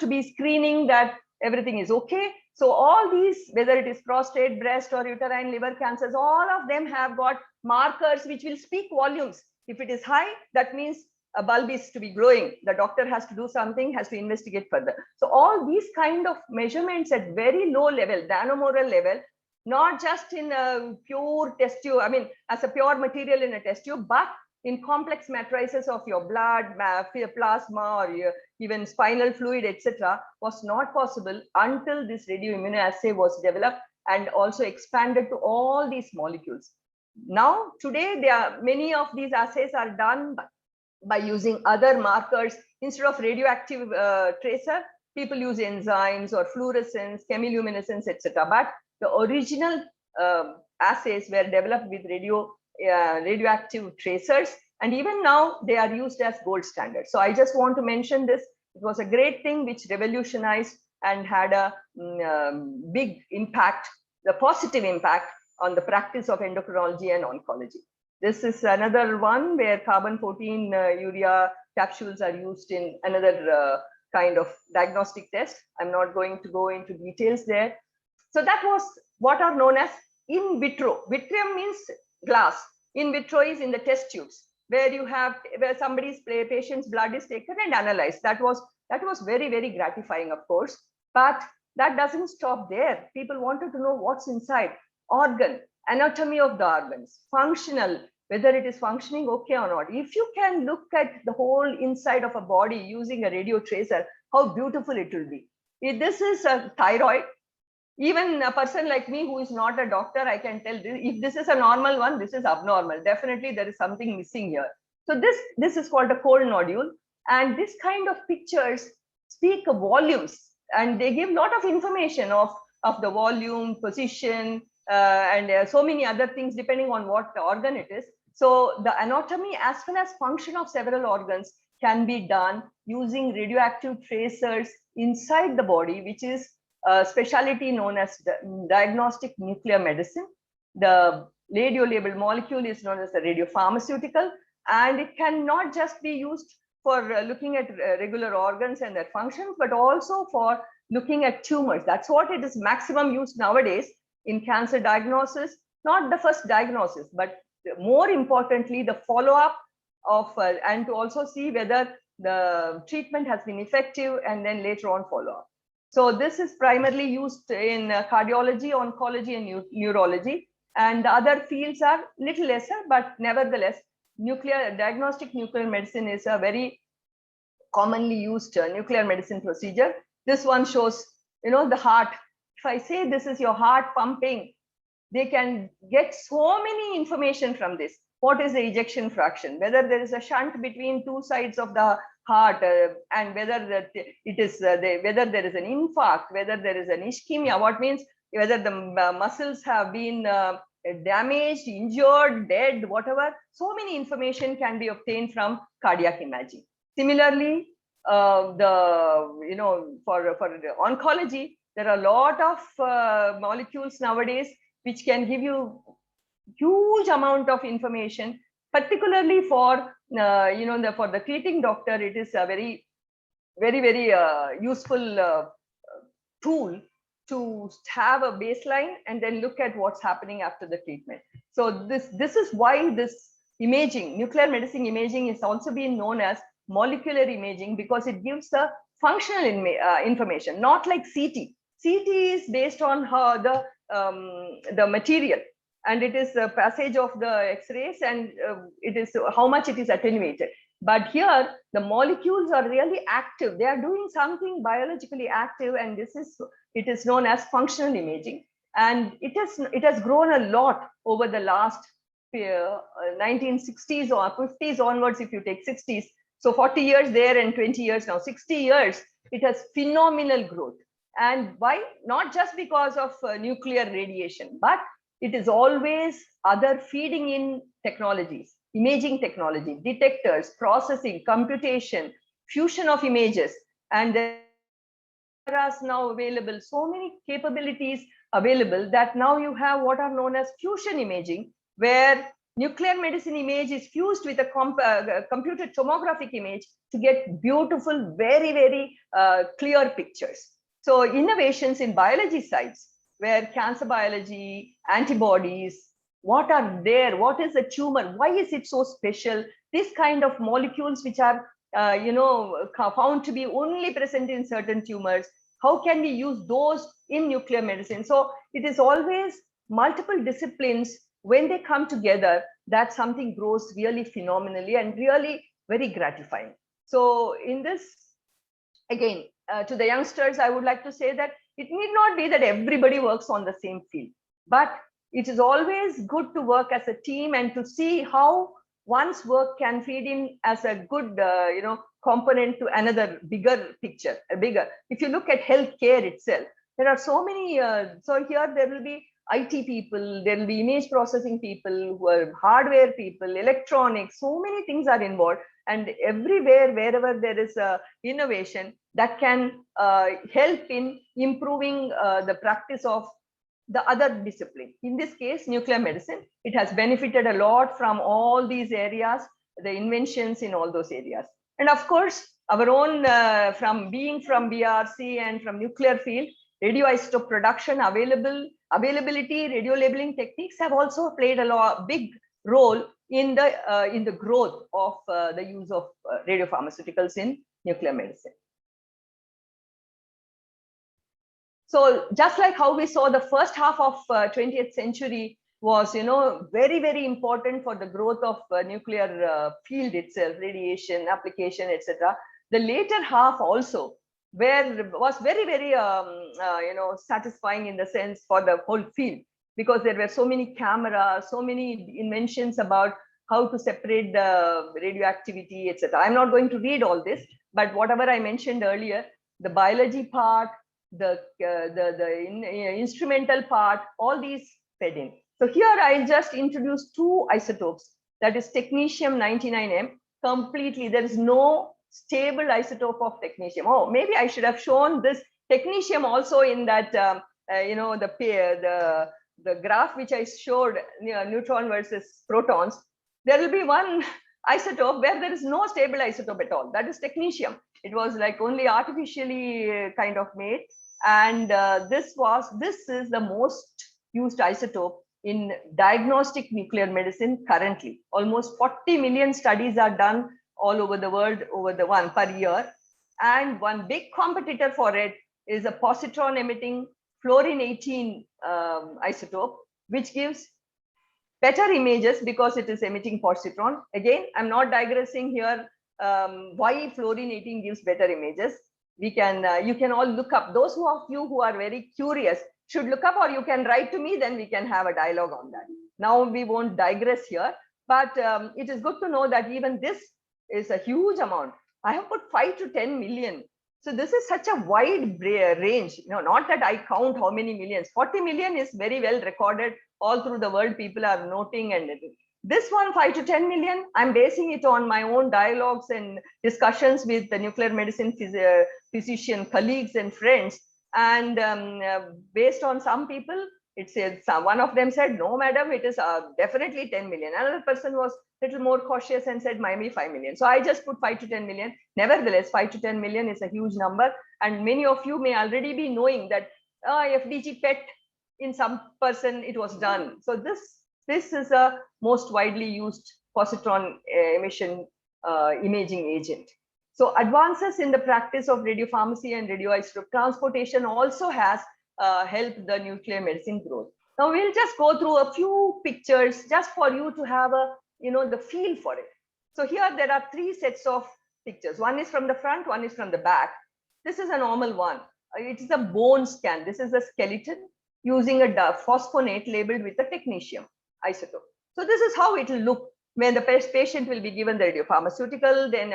be screening that everything is okay. So all these, whether it is prostate, breast, or uterine, liver cancers, all of them have got markers which will speak volumes. If it is high, that means a bulb is to be growing. The doctor has to do something, has to investigate further. So all these kind of measurements at very low level, nanomolar level, not just in a pure test tube, I mean, as a pure material in a test tube, but in complex matrices of your blood, plasma, or even spinal fluid, etc., was not possible until this radioimmunoassay was developed and also expanded to all these molecules. Now, today, many of these assays are done by using other markers. Instead of radioactive tracer, people use enzymes or fluorescence, chemiluminescence, etc. But the original assays were developed with radioactive tracers, and even now they are used as gold standard. So I just want to mention this. It was a great thing which revolutionized and had a big impact, the positive impact on the practice of endocrinology and oncology. This is another one where carbon-14 urea capsules are used in another kind of diagnostic test. I'm not going to go into details there. So that was what are known as in vitro. Vitrium means glass. In vitro is in the test tubes, where somebody's patient's blood is taken and analyzed. That was very, very gratifying, of course. But that doesn't stop there. People wanted to know what's inside. Organ, anatomy of the organs, functional, whether it is functioning okay or not. If you can look at the whole inside of a body using a radio tracer, how beautiful it will be. If this is a thyroid, even a person like me who is not a doctor, I can tell this, if this is a normal one, this is abnormal. Definitely there is something missing here. So this is called a cold nodule. And this kind of pictures speak volumes, and they give a lot of information of the volume, position, and so many other things depending on what organ it is. So the anatomy as well as function of several organs can be done using radioactive tracers inside the body, which is a specialty known as diagnostic nuclear medicine. The radio-labeled molecule is known as the radiopharmaceutical, and it can not just be used for looking at regular organs and their functions, but also for looking at tumors. That's what it is maximum used nowadays in cancer diagnosis, not the first diagnosis, but more importantly, the follow-up and to also see whether the treatment has been effective, and then later on follow up. So this is primarily used in cardiology, oncology, and neurology. And the other fields are little lesser, but nevertheless, diagnostic nuclear medicine is a very commonly used nuclear medicine procedure. This one shows, the heart. If I say this is your heart pumping, they can get so many information from this. What is the ejection fraction? Whether there is a shunt between two sides of the heart, and whether that it is whether there is an infarct, whether there is an ischemia. What means whether the muscles have been damaged, injured, dead, whatever. So many information can be obtained from cardiac imaging. Similarly, for the oncology, there are a lot of molecules nowadays which can give you huge amount of information, particularly for for the treating doctor. It is a very, very, very useful tool to have a baseline and then look at what's happening after the treatment. So this is why this imaging, nuclear medicine imaging, is also being known as molecular imaging, because it gives the functional information, not like CT. CT is based on how the material, and it is the passage of the X-rays, and it is how much it is attenuated. But here, the molecules are really active. They are doing something biologically active, and it is known as functional imaging. And it has grown a lot over the last 1960s or 50s onwards. If you take 60s, so 40 years there and 20 years now, 60 years, it has phenomenal growth. And why? Not just because of nuclear radiation, but it is always other feeding in technologies, imaging technology, detectors, processing, computation, fusion of images. And there are now available so many capabilities available that now you have what are known as fusion imaging, where nuclear medicine image is fused with a computed tomographic image to get beautiful, very, very clear pictures. So innovations in biology sites, where cancer biology, antibodies, what are there? What is a tumor? Why is it so special? This kind of molecules which are, found to be only present in certain tumors. How can we use those in nuclear medicine? So it is always multiple disciplines. When they come together, that something grows really phenomenally and really very gratifying. So in this, again, to the youngsters, I would like to say that it need not be that everybody works on the same field, but it is always good to work as a team and to see how one's work can feed in as a good, component to another bigger picture, If you look at healthcare itself, there are so many, so here there will be IT people, there will be image processing people, who are hardware people, electronics, so many things are involved. And everywhere, wherever there is a innovation that can help in improving the practice of the other discipline. In this case, nuclear medicine, it has benefited a lot from all these areas, the inventions in all those areas. And of course, our own, from BRC and from nuclear field, radioisotope production, availability, radio labeling techniques have also played a big role in the growth of the use of radiopharmaceuticals in nuclear medicine. So just like how we saw the first half of 20th century was, very, very important for the growth of nuclear field itself, radiation, application, etc. The later half also was very, very, satisfying in the sense for the whole field, because there were so many cameras, so many inventions about how to separate the radioactivity, etc. I'm not going to read all this, but whatever I mentioned earlier, the biology part, the instrumental part, all these fed in. So here I just introduced two isotopes, that is technetium-99m. Completely, there is no stable isotope of technetium. Oh, maybe I should have shown this technetium also in that, the graph which I showed, neutron versus protons. There will be one isotope where there is no stable isotope at all. That is technetium. It was like only artificially kind of made. And this is the most used isotope in diagnostic nuclear medicine currently. Almost 40 million studies are done all over the world over the one per year. And one big competitor for it is a positron emitting fluorine-18 isotope, which gives better images because it is emitting positron. Again, I'm not digressing here why fluorine-18 gives better images. We can, you can all look up. Those of you who are very curious should look up, or you can write to me, then we can have a dialogue on that. Now we won't digress here, but it is good to know that even this is a huge amount. I have put 5 to 10 million. So this is such a wide range. Not that I count how many millions. 40 million is very well recorded all through the world. People are noting, and this one 5 to 10 million, I'm basing it on my own dialogues and discussions with the nuclear medicine physician colleagues and friends. And based on some people, it said, one of them said, no, madam, it is definitely 10 million. Another person was a little more cautious and said, maybe 5 million. So I just put 5 to 10 million. Nevertheless, 5 to 10 million is a huge number. And many of you may already be knowing that FDG PET in some person, it was done. So this is a most widely used positron emission imaging agent. So advances in the practice of radiopharmacy and radioisotope transportation also has helped the nuclear medicine growth. Now we'll just go through a few pictures just for you to have a, the feel for it. So here there are 3 sets of pictures. One is from the front, one is from the back. This is a normal one. It is a bone scan. This is a skeleton using a phosphonate labeled with a technetium isotope. So this is how it will look when the patient will be given the radiopharmaceutical. Then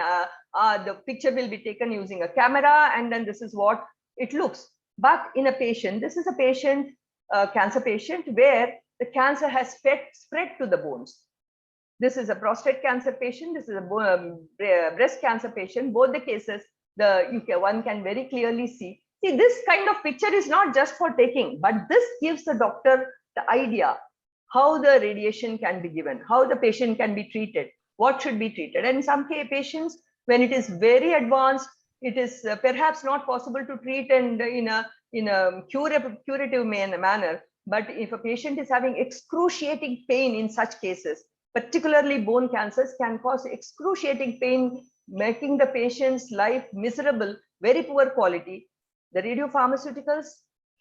the picture will be taken using a camera, and then this is what it looks. But in a patient, this is a patient, cancer patient, where the cancer has spread to the bones. This is a prostate cancer patient. This is a breast cancer patient. Both the cases, one can very clearly see. See, this kind of picture is not just for taking, but this gives the doctor the idea how the radiation can be given, how the patient can be treated, what should be treated. And in some patients, when it is very advanced, it is perhaps not possible to treat and in a curative manner. But if a patient is having excruciating pain in such cases, particularly bone cancers can cause excruciating pain, making the patient's life miserable, very poor quality. The radiopharmaceuticals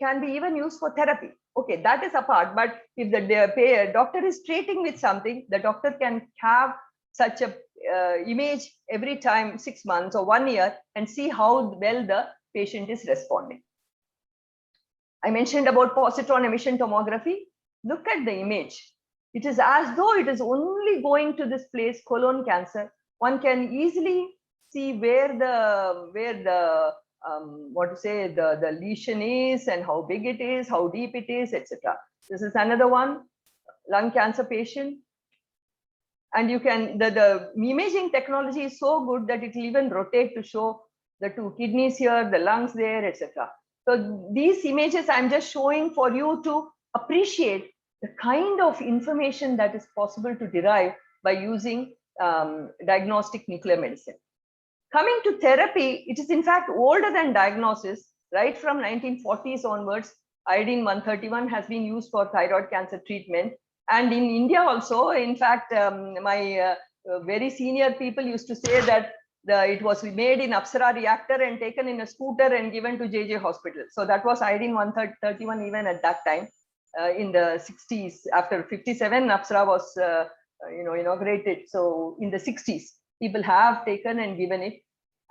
can be even used for therapy. Okay, that is apart. But if the doctor is treating with something, the doctor can have such a image every time 6 months or 1 year and see how well the patient is responding. I mentioned about positron emission tomography. Look at the image. It is as though it is only going to this place, colon cancer. One can easily see where the lesion is and how big it is, how deep it is, etc. This is another one, lung cancer patient. And you can, the imaging technology is so good that it will even rotate to show the 2 kidneys here, the lungs there, etc. So these images I'm just showing for you to appreciate the kind of information that is possible to derive by using diagnostic nuclear medicine. Coming to therapy, it is in fact older than diagnosis. Right from 1940s onwards, iodine-131 has been used for thyroid cancer treatment. And in India also, in fact, my very senior people used to say that it was made in Apsara reactor and taken in a scooter and given to JJ hospital. So that was iodine-131 even at that time in the 60s. After 57, Apsara was inaugurated. So in the 60s, people have taken and given it.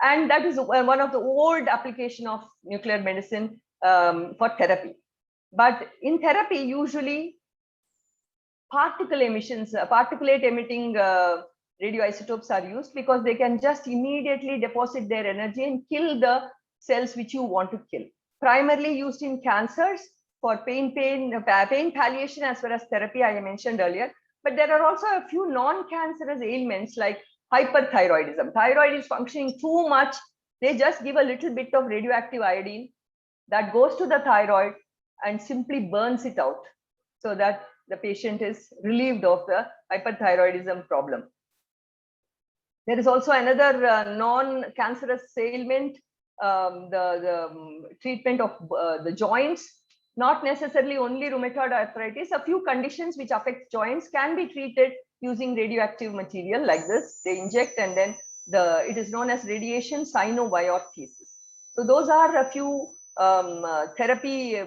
And that is one of the old application of nuclear medicine for therapy. But in therapy, usually particulate emitting radioisotopes are used because they can just immediately deposit their energy and kill the cells which you want to kill. Primarily used in cancers for pain palliation as well as therapy, I mentioned earlier. But there are also a few non-cancerous ailments like hyperthyroidism. Thyroid is functioning too much. They just give a little bit of radioactive iodine that goes to the thyroid and simply burns it out so that the patient is relieved of the hyperthyroidism problem. There is also another non-cancerous ailment, the treatment of the joints. not necessarily only rheumatoid arthritis. A few conditions which affect joints can be treated using radioactive material like this. They inject, and then it is known as radiation synoviorthesis. So those are a few therapy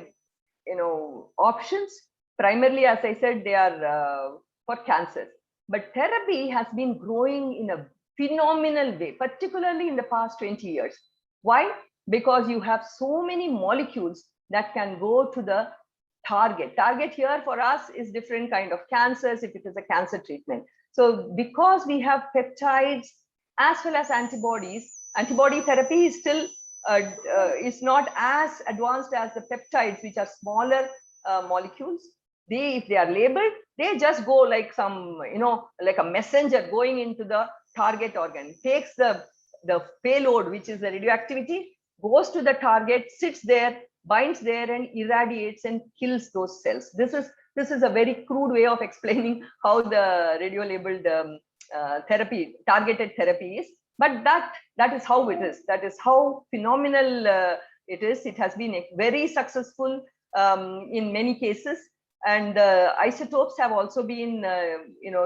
options. Primarily, as I said, they are for cancer. But therapy has been growing in a phenomenal way, particularly in the past 20 years. Why? Because you have so many molecules that can go to the target. Target here for us is different kind of cancers if it is a cancer treatment. So because we have peptides as well as antibodies, antibody therapy is still is not as advanced as the peptides, which are smaller molecules. If they are labeled, they just go like some, like a messenger going into the target organ, takes the payload, which is the radioactivity, goes to the target, sits there, binds there, and irradiates and kills those cells. This is a very crude way of explaining how the radio labeled therapy, targeted therapy is. But that is how it is. That is how phenomenal it is. It has been very successful in many cases. And isotopes have also been,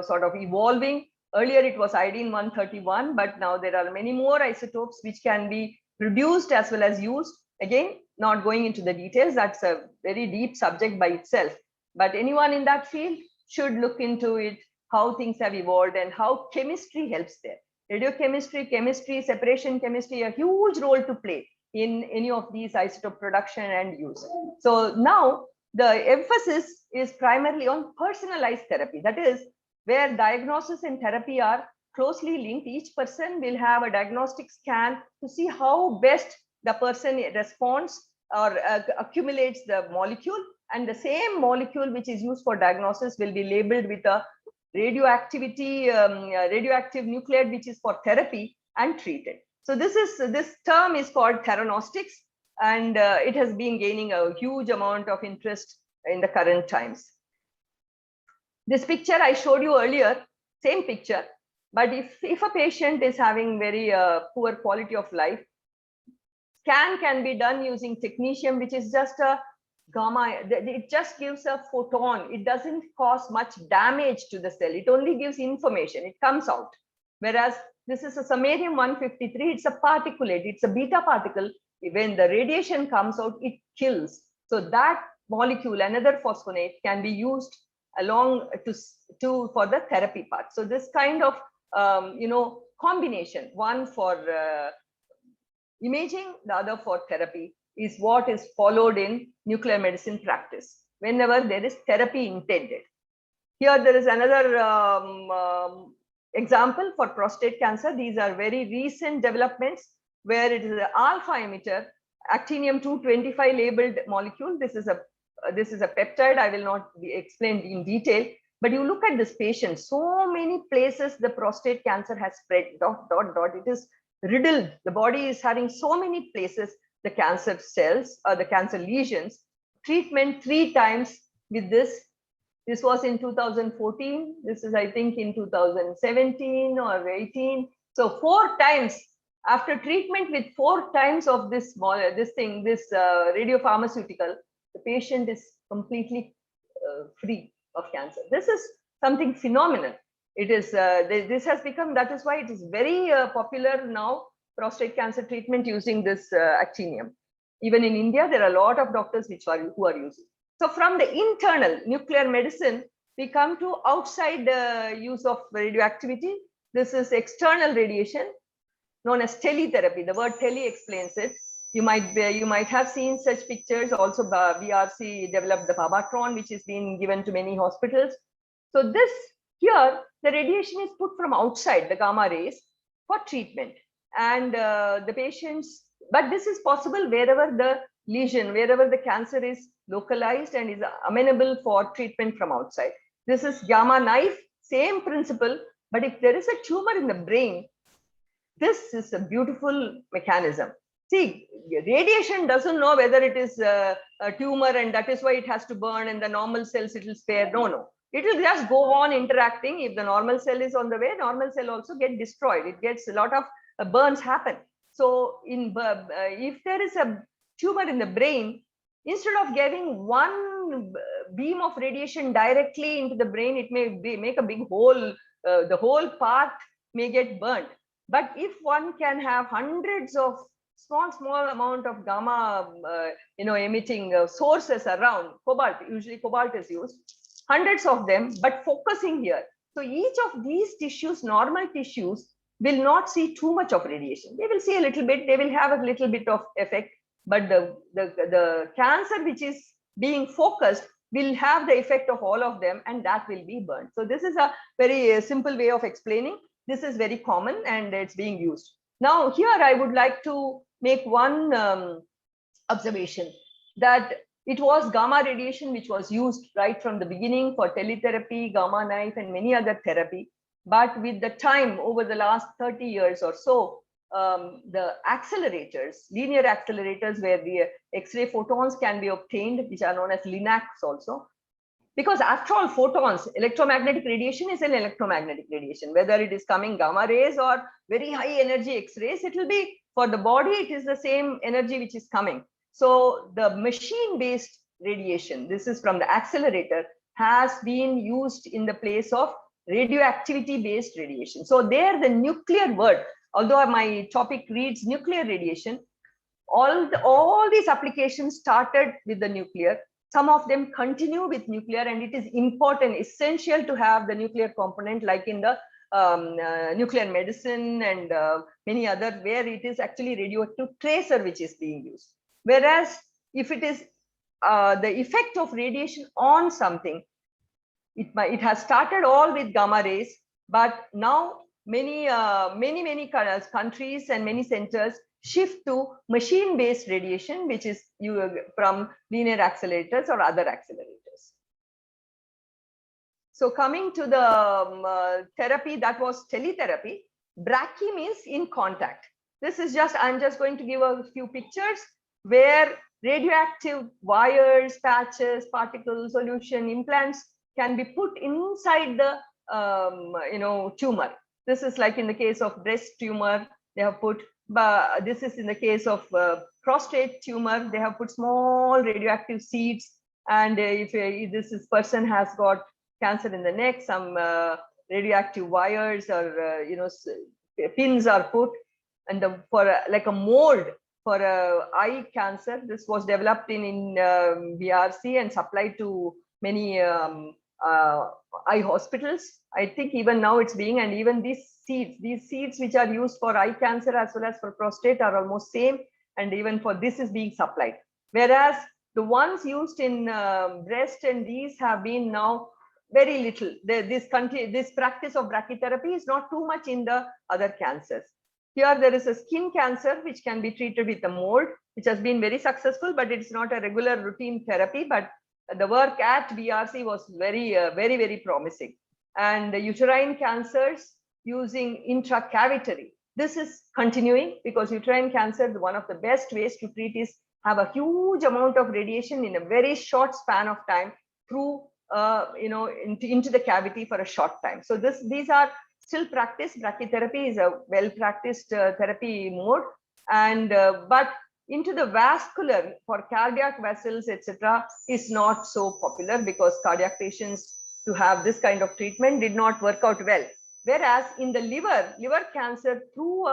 sort of evolving. Earlier it was iodine-131, but now there are many more isotopes which can be produced as well as used. Again, not going into the details, that's a very deep subject by itself. But anyone in that field should look into it, how things have evolved and how chemistry helps there. Radiochemistry, chemistry, separation chemistry, a huge role to play in any of these isotope production and use. So now the emphasis is primarily on personalized therapy. That is where diagnosis and therapy are closely linked. Each person will have a diagnostic scan to see how best the person responds or accumulates the molecule, and the same molecule which is used for diagnosis will be labeled with a radioactive nuclide, which is for therapy and treated. So this term is called theranostics, and it has been gaining a huge amount of interest in the current times. This picture I showed you earlier, same picture, but if a patient is having very poor quality of life, scan can be done using technetium, which is just a gamma. It just gives a photon. It doesn't cause much damage to the cell. It only gives information. It comes out. Whereas this is a samarium-153. It's a particulate. It's a beta particle. When the radiation comes out, it kills. So that molecule, another phosphonate, can be used along for the therapy part. So this kind of combination, one for imaging, the other for therapy, is what is followed in nuclear medicine practice whenever there is therapy intended. Here there is another example for prostate cancer. These are very recent developments where it is an alpha emitter, actinium-225 labeled molecule. This is a peptide. I will not explain in detail, but you look at this patient, so many places the prostate cancer has spread, ... It is riddled. The body is having so many places the cancer cells or the cancer lesions. Treatment 3 times with this. This was in 2014. This is, I think, in 2017 or 18. So 4 times after treatment with 4 times of this radiopharmaceutical, the patient is completely free of cancer. This is something phenomenal. It is this has become, that is why it is very popular now, prostate cancer treatment using this actinium. Even in India, there are a lot of doctors who are using. So from the internal nuclear medicine, we come to outside use of radioactivity. This is external radiation known as teletherapy. The word tele explains it. You might have seen such pictures. Also, BRC developed the Babatron, which is being given to many hospitals. So this here, the radiation is put from outside, the gamma rays, for treatment. And the patients, but this is possible wherever the lesion, wherever the cancer is localized and is amenable for treatment from outside. This is gamma knife, same principle, but if there is a tumor in the brain, this is a beautiful mechanism. See, radiation doesn't know whether it is a tumor and that is why it has to burn and the normal cells it will spare. No. It will just go on interacting. If the normal cell is on the way, normal cell also get destroyed. It gets a lot of burns happen. So if there is a tumor in the brain, instead of giving one beam of radiation directly into the brain, it may make a big hole. The whole part may get burnt. But if one can have hundreds of small amount of gamma, emitting sources around, cobalt, usually cobalt is used, hundreds of them, but focusing here. So each of these tissues, normal tissues, will not see too much of radiation. They will see a little bit, they will have a little bit of effect, but the cancer which is being focused will have the effect of all of them, and that will be burnt. So this is a very simple way of explaining. This is very common and it's being used. Now here I would like to make one observation, that it was gamma radiation which was used right from the beginning for teletherapy, gamma knife, and many other therapy. But with the time, over the last 30 years or so, the accelerators, linear accelerators where the X-ray photons can be obtained, which are known as LINACs also. Because after all, photons, electromagnetic radiation is an electromagnetic radiation, whether it is coming gamma rays or very high energy X-rays, it will be, for the body, it is the same energy which is coming. So the machine-based radiation, this is from the accelerator, has been used in the place of radioactivity-based radiation. So there the nuclear word, although my topic reads nuclear radiation, all these applications started with the nuclear. Some of them continue with nuclear, and it is important, essential to have the nuclear component, like in the nuclear medicine and many other, where it is actually radioactive tracer which is being used. Whereas if it is the effect of radiation on something, it has started all with gamma rays, but now many countries and many centers shift to machine-based radiation, which is from linear accelerators or other accelerators. So coming to the therapy, that was teletherapy. Brachy means in contact. This is just, I'm just going to give a few pictures where radioactive wires, patches, particles, solution, implants can be put inside the tumor. This is like in the case of breast tumor, they have put, but this is in the case of prostate tumor, they have put small radioactive seeds. And if this person has got cancer in the neck, some radioactive wires or pins are put, and for like a mold for eye cancer. This was developed in BRC and supplied to many eye hospitals. I think even now it's being, and even these seeds which are used for eye cancer as well as for prostate are almost same, and even for this is being supplied. Whereas the ones used in breast and these have been now very little. This practice of brachytherapy is not too much in the other cancers. Here there is a skin cancer which can be treated with a mold, which has been very successful, but it's not a regular routine therapy. But the work at BRC was very promising. And the uterine cancers using intracavitary. This is continuing because uterine cancer, one of the best ways to treat is have a huge amount of radiation in a very short span of time through into the cavity for a short time. So these are still practiced. Brachytherapy is a well-practiced therapy mode, and but into the vascular for cardiac vessels, etc., is not so popular because cardiac patients to have this kind of treatment did not work out well. Whereas in the liver cancer, through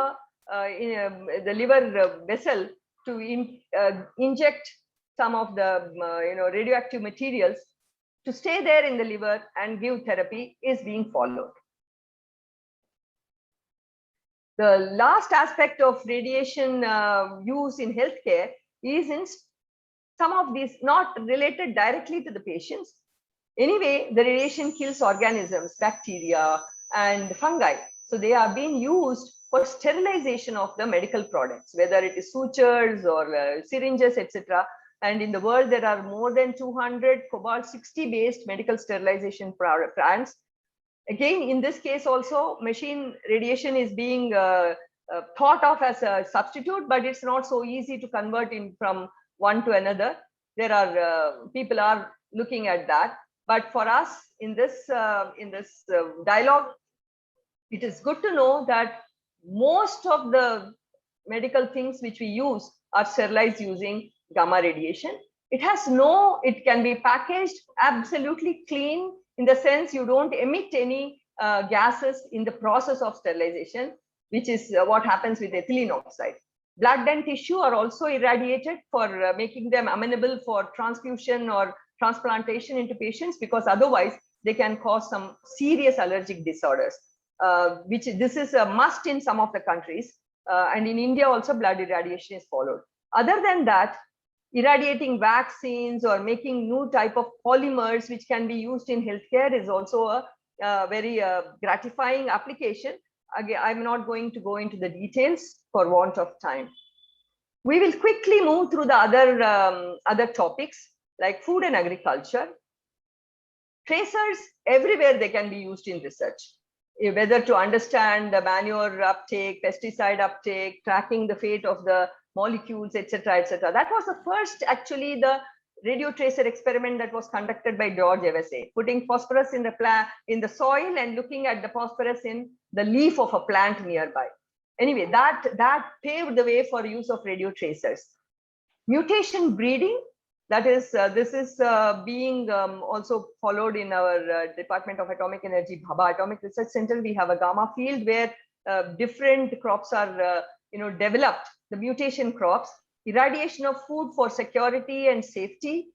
the liver vessel to inject some of the radioactive materials to stay there in the liver and give therapy is being followed. The last aspect of radiation use in healthcare is in some of these not related directly to the patients. Anyway, the radiation kills organisms, bacteria and fungi. So they are being used for sterilization of the medical products, whether it is sutures or syringes, etc. And in the world, there are more than 200 cobalt-60 based medical sterilization plants. Again, in this case also, machine radiation is being thought of as a substitute, but it's not so easy to convert from one to another. There are people are looking at that. But for us in this dialogue, it is good to know that most of the medical things which we use are sterilized using gamma radiation. It can be packaged absolutely clean in the sense you don't emit any gases in the process of sterilization, which is what happens with ethylene oxide. Blood and tissue are also irradiated for making them amenable for transfusion or transplantation into patients, because otherwise they can cause some serious allergic disorders, which this is a must in some of the countries. And in India also blood irradiation is followed. Other than that, irradiating vaccines or making new type of polymers which can be used in healthcare is also a very gratifying application. Again, I'm not going to go into the details for want of time. We will quickly move through the other topics like food and agriculture. Tracers, everywhere they can be used in research, whether to understand the manure uptake, pesticide uptake, tracking the fate of the molecules, etc., etc. That was the first, actually, the radio tracer experiment that was conducted by George Evese, putting phosphorus in the soil and looking at the phosphorus in the leaf of a plant nearby. Anyway, that paved the way for use of radio tracers. Mutation breeding, that is, this is being also followed in our Department of Atomic Energy, Bhabha Atomic Research Center. We have a gamma field where different crops are developed, the mutation crops, irradiation of food for security and safety,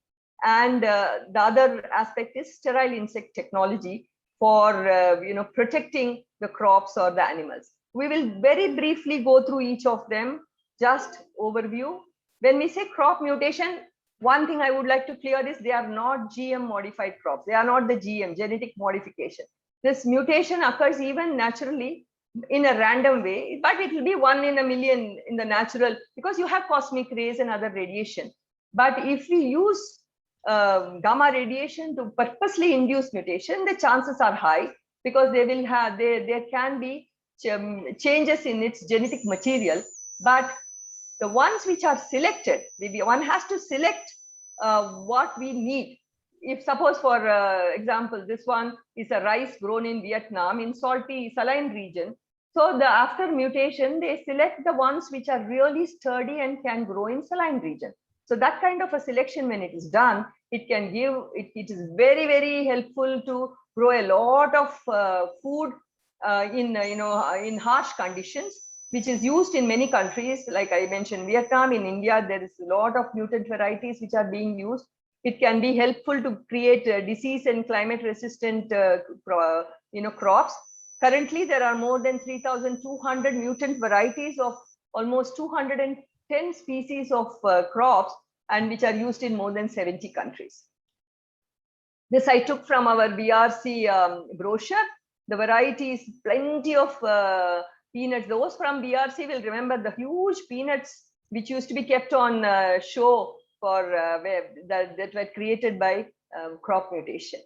and the other aspect is sterile insect technology for protecting the crops or the animals. We will very briefly go through each of them, just overview. When we say crop mutation, one thing I would like to clear is they are not GM modified crops. They are not the GM, genetic modification. This mutation occurs even naturally in a random way, but it will be 1 in a million in the natural, because you have cosmic rays and other radiation. But if we use gamma radiation to purposely induce mutation, the chances are high, because they will have, there can be changes in its genetic material. But the ones which are selected, one has to select what we need. If suppose, for example, this one is a rice grown in Vietnam in salty saline region. So after mutation, they select the ones which are really sturdy and can grow in saline region. So that kind of a selection, when it is done, it can give, it is very, very helpful to grow a lot of food in harsh conditions, which is used in many countries. Like I mentioned, Vietnam, in India, there is a lot of mutant varieties which are being used. It can be helpful to create disease and climate resistant crops. Currently, there are more than 3,200 mutant varieties of almost 210 species of crops, and which are used in more than 70 countries. This I took from our BRC brochure. The varieties, plenty of peanuts. Those from BRC will remember the huge peanuts which used to be kept on show for that were created by crop mutation.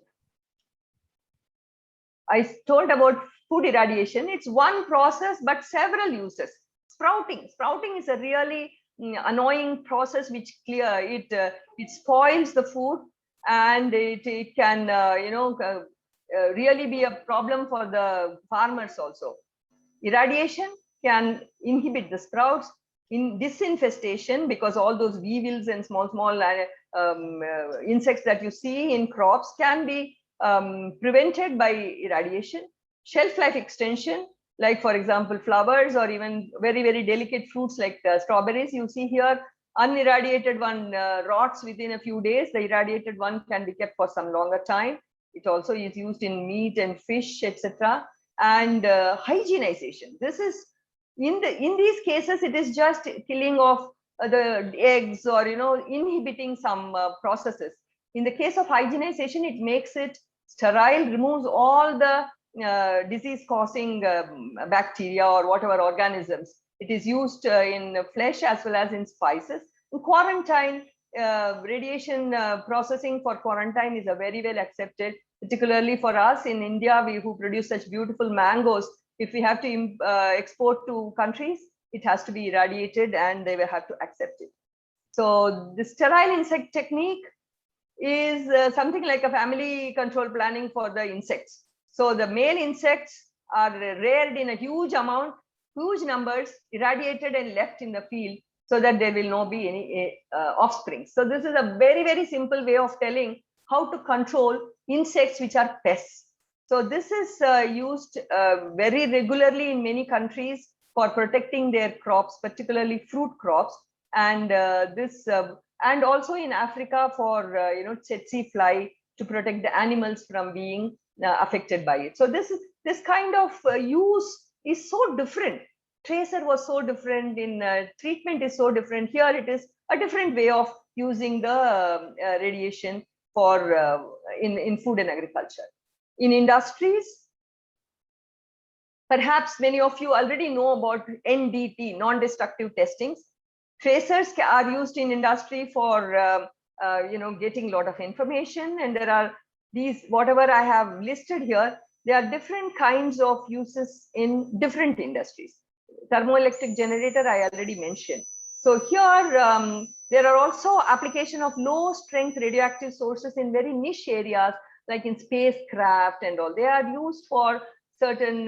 I told about food irradiation. It's one process, but several uses. Sprouting is a really annoying process which it spoils the food, and it can really be a problem for the farmers also. Irradiation can inhibit the sprouts. In disinfestation, because all those weevils and small insects that you see in crops can be prevented by irradiation. Shelf life extension, like for example flowers, or even very, very delicate fruits like strawberries. You see here, unirradiated one rots within a few days. The irradiated one can be kept for some longer time. It also is used in meat and fish, etc. And hygienization. This is in these cases, it is just killing of the eggs, or inhibiting some processes. In the case of hygienization, it makes it sterile, removes all the disease-causing bacteria or whatever organisms. It is used in flesh as well as in spices. In quarantine, radiation processing for quarantine is a very well accepted, particularly for us in India, who produce such beautiful mangoes. If we have to export to countries, it has to be irradiated and they will have to accept it. So the sterile insect technique is something like a family control planning for the insects. So the male insects are reared in a huge amount, huge numbers, irradiated and left in the field. so that there will not be any offspring. So this is a very, very simple way of telling how to control insects which are pests. So this is used very regularly in many countries for protecting their crops, particularly fruit crops, and and also in Africa for tsetse fly to protect the animals from being affected by it. So this kind of use is so different. Tracer was so different, in treatment is so different. Here it is a different way of using the radiation for in food and agriculture. In industries, perhaps many of you already know about NDT, non-destructive testings. Tracers are used in industry for getting a lot of information, and there are these, whatever I have listed here, there are different kinds of uses in different industries. Thermoelectric generator I already mentioned. So here there are also application of low strength radioactive sources in very niche areas, like in spacecraft and all. They are used for certain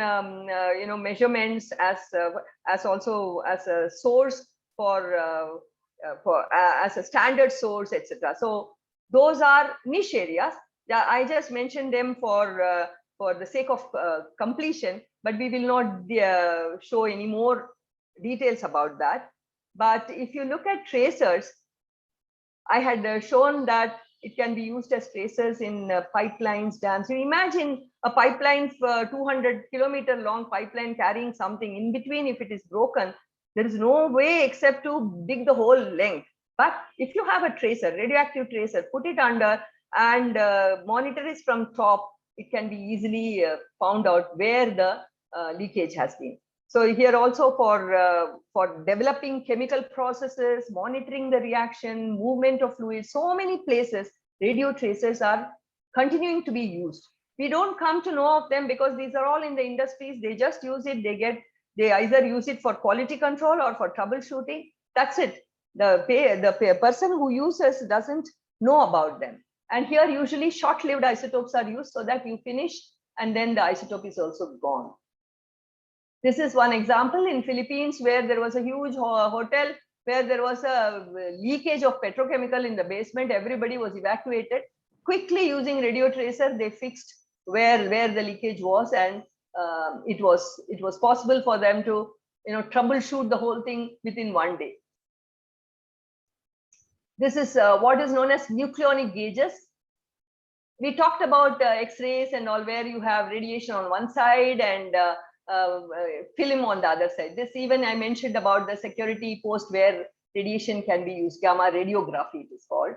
measurements as also as a source for as a standard source, etc. So those are niche areas. I just mentioned them for the sake of completion, but we will not show any more details about that. But if you look at tracers, I had shown that it can be used as tracers in pipelines, dams. You imagine a pipeline, 200-kilometer long pipeline carrying something in between. If it is broken, there is no way except to dig the whole length. But if you have a tracer, radioactive tracer, put it under and monitor it from top, it can be easily found out where the leakage has been. So here also for developing chemical processes, monitoring the reaction, movement of fluids, so many places, radio tracers are continuing to be used. We don't come to know of them because these are all in the industries. They just use it. They either use it for quality control or for troubleshooting. That's it. The person who uses doesn't know about them. And here usually short-lived isotopes are used so that you finish and then the isotope is also gone. This is one example in Philippines where there was a huge hotel where there was a leakage of petrochemical in the basement. Everybody was evacuated. Quickly using radio tracer, they fixed where the leakage was, and it was possible for them to troubleshoot the whole thing within 1 day. This is what is known as nucleonic gauges. We talked about X-rays and all, where you have radiation on one side and film on the other side. This even I mentioned about the security post where radiation can be used, gamma radiography it is called.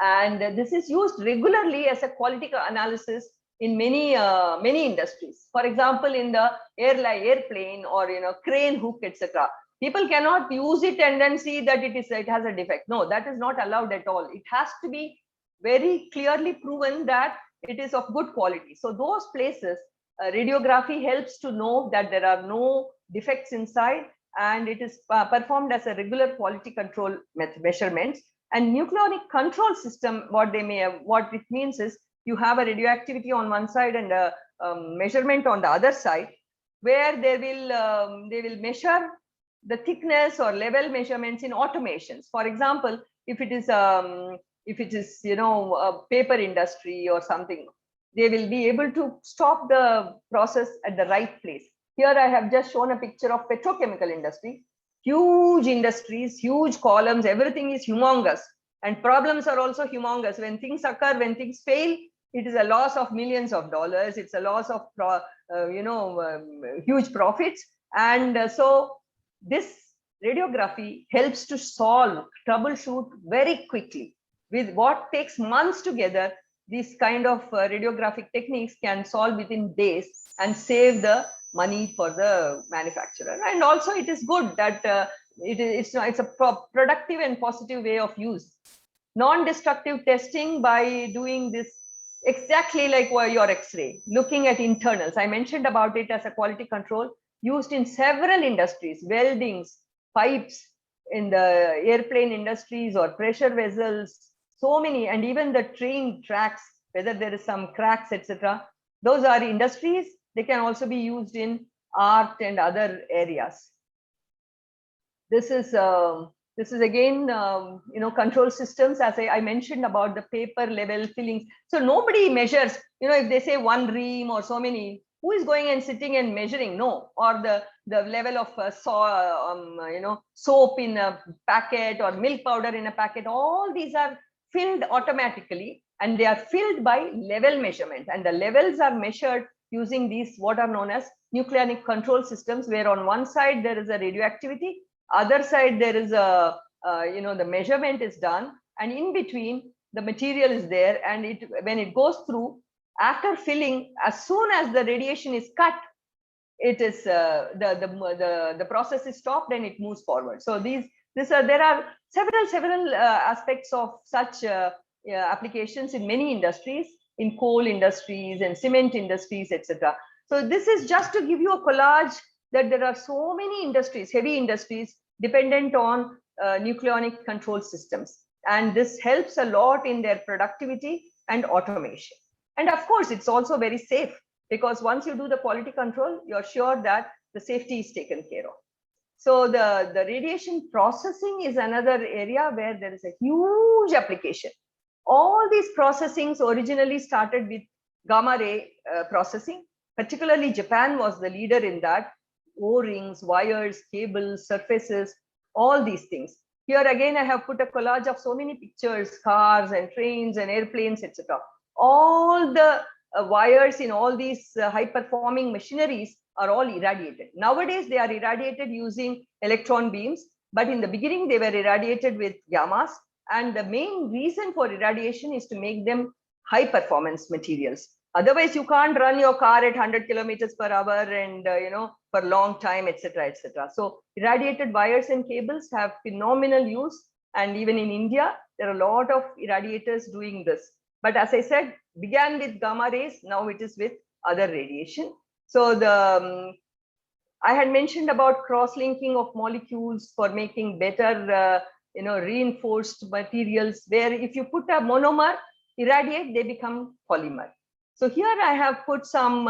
And this is used regularly as a quality analysis in many industries. For example, in the airplane or crane hook, etc. People cannot use it and then see that it has a defect. No, that is not allowed at all. It has to be very clearly proven that it is of good quality. So those places, radiography helps to know that there are no defects inside, and it is performed as a regular quality control measurements. And nucleonic control system, what it means is you have a radioactivity on one side and a measurement on the other side, where they will measure the thickness or level measurements in automations. For example, if it is a paper industry or something, they will be able to stop the process at the right place. Here I have just shown a picture of petrochemical industry. Huge industries, huge columns, everything is humongous, and problems are also humongous. When things occur, when things fail, it is a loss of millions of dollars. It's a loss of huge profits. And so this radiography helps to troubleshoot very quickly. With what takes months together, these kind of radiographic techniques can solve within days and save the money for the manufacturer. And also it is good that it's a productive and positive way of use. Non-destructive testing by doing this exactly like your X-ray, looking at internals. I mentioned about it as a quality control used in several industries, weldings, pipes in the airplane industries or pressure vessels, so many, and even the train tracks, whether there is some cracks, etc. Those are industries. They can also be used in art and other areas. This is This is again, control systems, as I mentioned about the paper level fillings. So nobody measures, if they say 1 ream or so many, who is going and sitting and measuring? No. Or the level of soap in a packet or milk powder in a packet. All these are filled automatically, and they are filled by level measurement. And the levels are measured using these what are known as nucleonic control systems, where on one side there is a radioactivity, other side there is a the measurement is done, and in between the material is there, and when it goes through, after filling, as soon as the radiation is cut, it is the process is stopped and it moves forward. So there are several aspects of such applications in many industries, in coal industries and cement industries, etc. So this is just to give you a collage that there are so many industries, heavy industries, dependent on nucleonic control systems. And this helps a lot in their productivity and automation. And of course, it's also very safe, because once you do the quality control, you're sure that the safety is taken care of. So the radiation processing is another area where there is a huge application. All these processings originally started with gamma ray processing. Particularly Japan was the leader in that. O-rings, wires, cables, surfaces, all these things. Here again, I have put a collage of so many pictures, cars and trains and airplanes, etc. All the wires in all these high-performing machineries are all irradiated. Nowadays, they are irradiated using electron beams, but in the beginning, they were irradiated with gammas. And the main reason for irradiation is to make them high-performance materials. Otherwise, you can't run your car at 100 kilometers per hour and, for a long time, etc., etc. So irradiated wires and cables have phenomenal use. And even in India, there are a lot of irradiators doing this. But as I said, began with gamma rays, now it is with other radiation. So I had mentioned about cross-linking of molecules for making better, reinforced materials, where if you put a monomer, irradiate, they become polymer. So here I have put some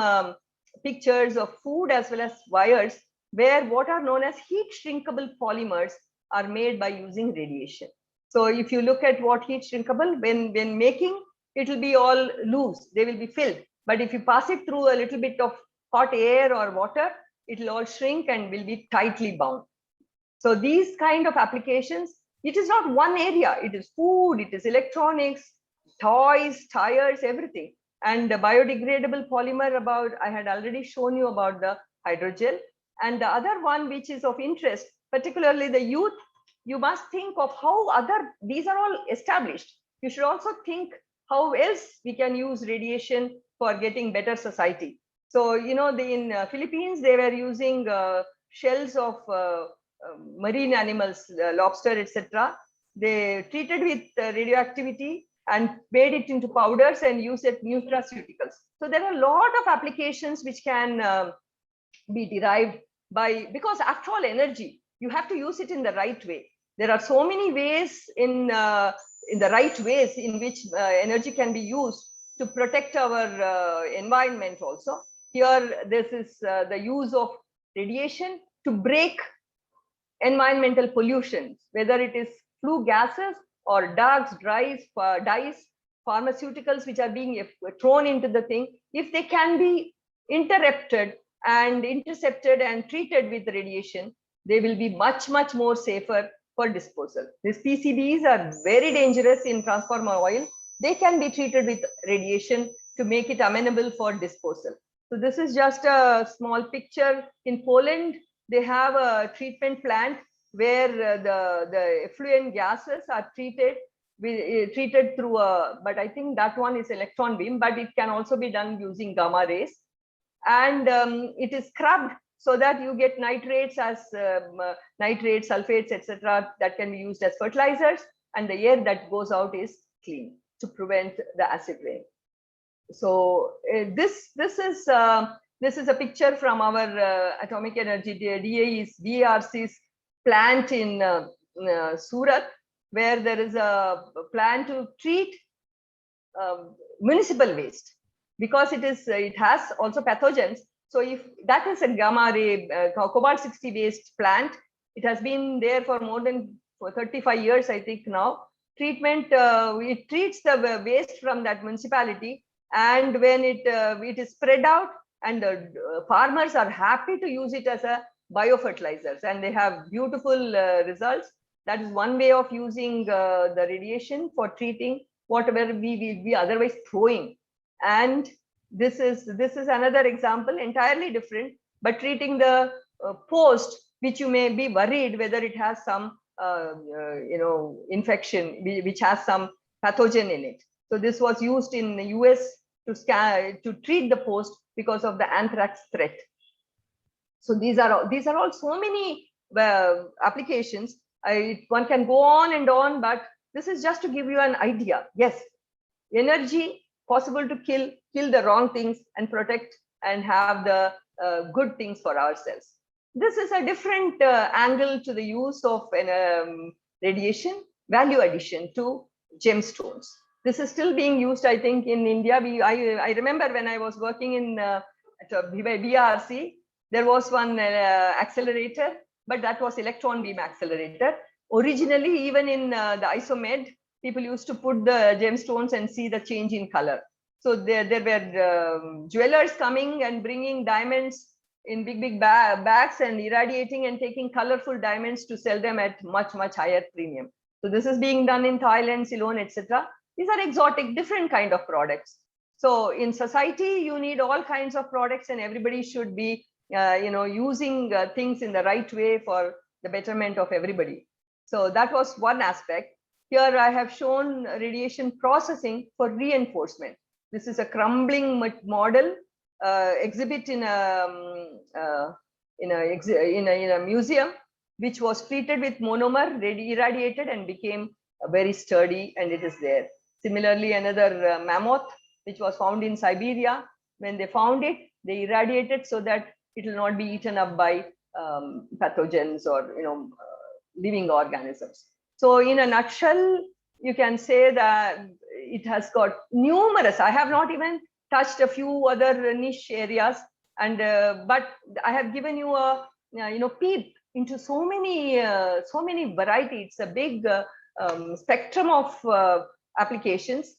pictures of food as well as wires, where what are known as heat shrinkable polymers are made by using radiation. So if you look at what heat shrinkable, when making, it will be all loose, they will be filled. But if you pass it through a little bit of hot air or water, it will all shrink and will be tightly bound. So these kind of applications, it is not one area, it is food, it is electronics, toys, tires, everything. And the biodegradable polymer, I had already shown you about the hydrogel. And the other one which is of interest, particularly the youth, you must think of how these are all established. You should also think how else we can use radiation for getting better society. So, in Philippines, they were using shells of marine animals, lobster, etc. They treated with radioactivity and made it into powders and used it nutraceuticals. So there are a lot of applications which can be derived because after all, energy, you have to use it in the right way. There are so many ways in the right ways in which energy can be used to protect our environment also. Here, this is the use of radiation to break environmental pollution, whether it is flue gases or drugs, dyes, pharmaceuticals which are being thrown into the thing. If they can be intercepted and treated with radiation, they will be much more safer for disposal. These PCBs are very dangerous in transformer oil. They can be treated with radiation to make it amenable for disposal. So this is just a small picture. In Poland, they have a treatment plant where the effluent gases are treated through but I think that one is electron beam, but it can also be done using gamma rays. And it is scrubbed so that you get nitrates as nitrates, sulfates, etc. that can be used as fertilizers, and the air that goes out is clean to prevent the acid rain. So this is a picture from our atomic energy DARC's plant in Surat, where there is a plan to treat municipal waste, because it has also pathogens. So if that is a gamma ray cobalt-60 waste plant, it has been there for more than for 35 years, I think now. Treatment, it treats the waste from that municipality, and when it is spread out, and the farmers are happy to use it as a biofertilizers, and they have beautiful results. That is one way of using the radiation for treating whatever we will be otherwise throwing. And this is another example, entirely different, but treating the post, which you may be worried whether it has some infection, which has some pathogen in it. So this was used in the US to treat the post because of the anthrax threat. So these are all so many applications. One can go on and on, but this is just to give you an idea. Yes, energy possible to kill the wrong things and protect and have the good things for ourselves. This is a different angle to the use of radiation, value addition to gemstones. This is still being used, I think, in India. I remember when I was working in at BRC, there was one accelerator, but that was electron beam accelerator. Originally, even in the ISOMED, people used to put the gemstones and see the change in color. So there were jewelers coming and bringing diamonds in big bags and irradiating and taking colorful diamonds to sell them at much higher premium. So this is being done in Thailand, Ceylon, etc. These are exotic, different kind of products. So in society, you need all kinds of products, and everybody should be using things in the right way for the betterment of everybody. So that was one aspect. Here I have shown radiation processing for reinforcement. This is a crumbling model exhibit in a museum, which was treated with monomer, irradiated, and became very sturdy, and it is there. Similarly, another mammoth, which was found in Siberia. When they found it, they irradiated so that it will not be eaten up by pathogens or living organisms. So in a nutshell, you can say that it has got numerous. I have not even touched a few other niche areas, and but I have given you a peep into so many varieties. It's a big spectrum of applications,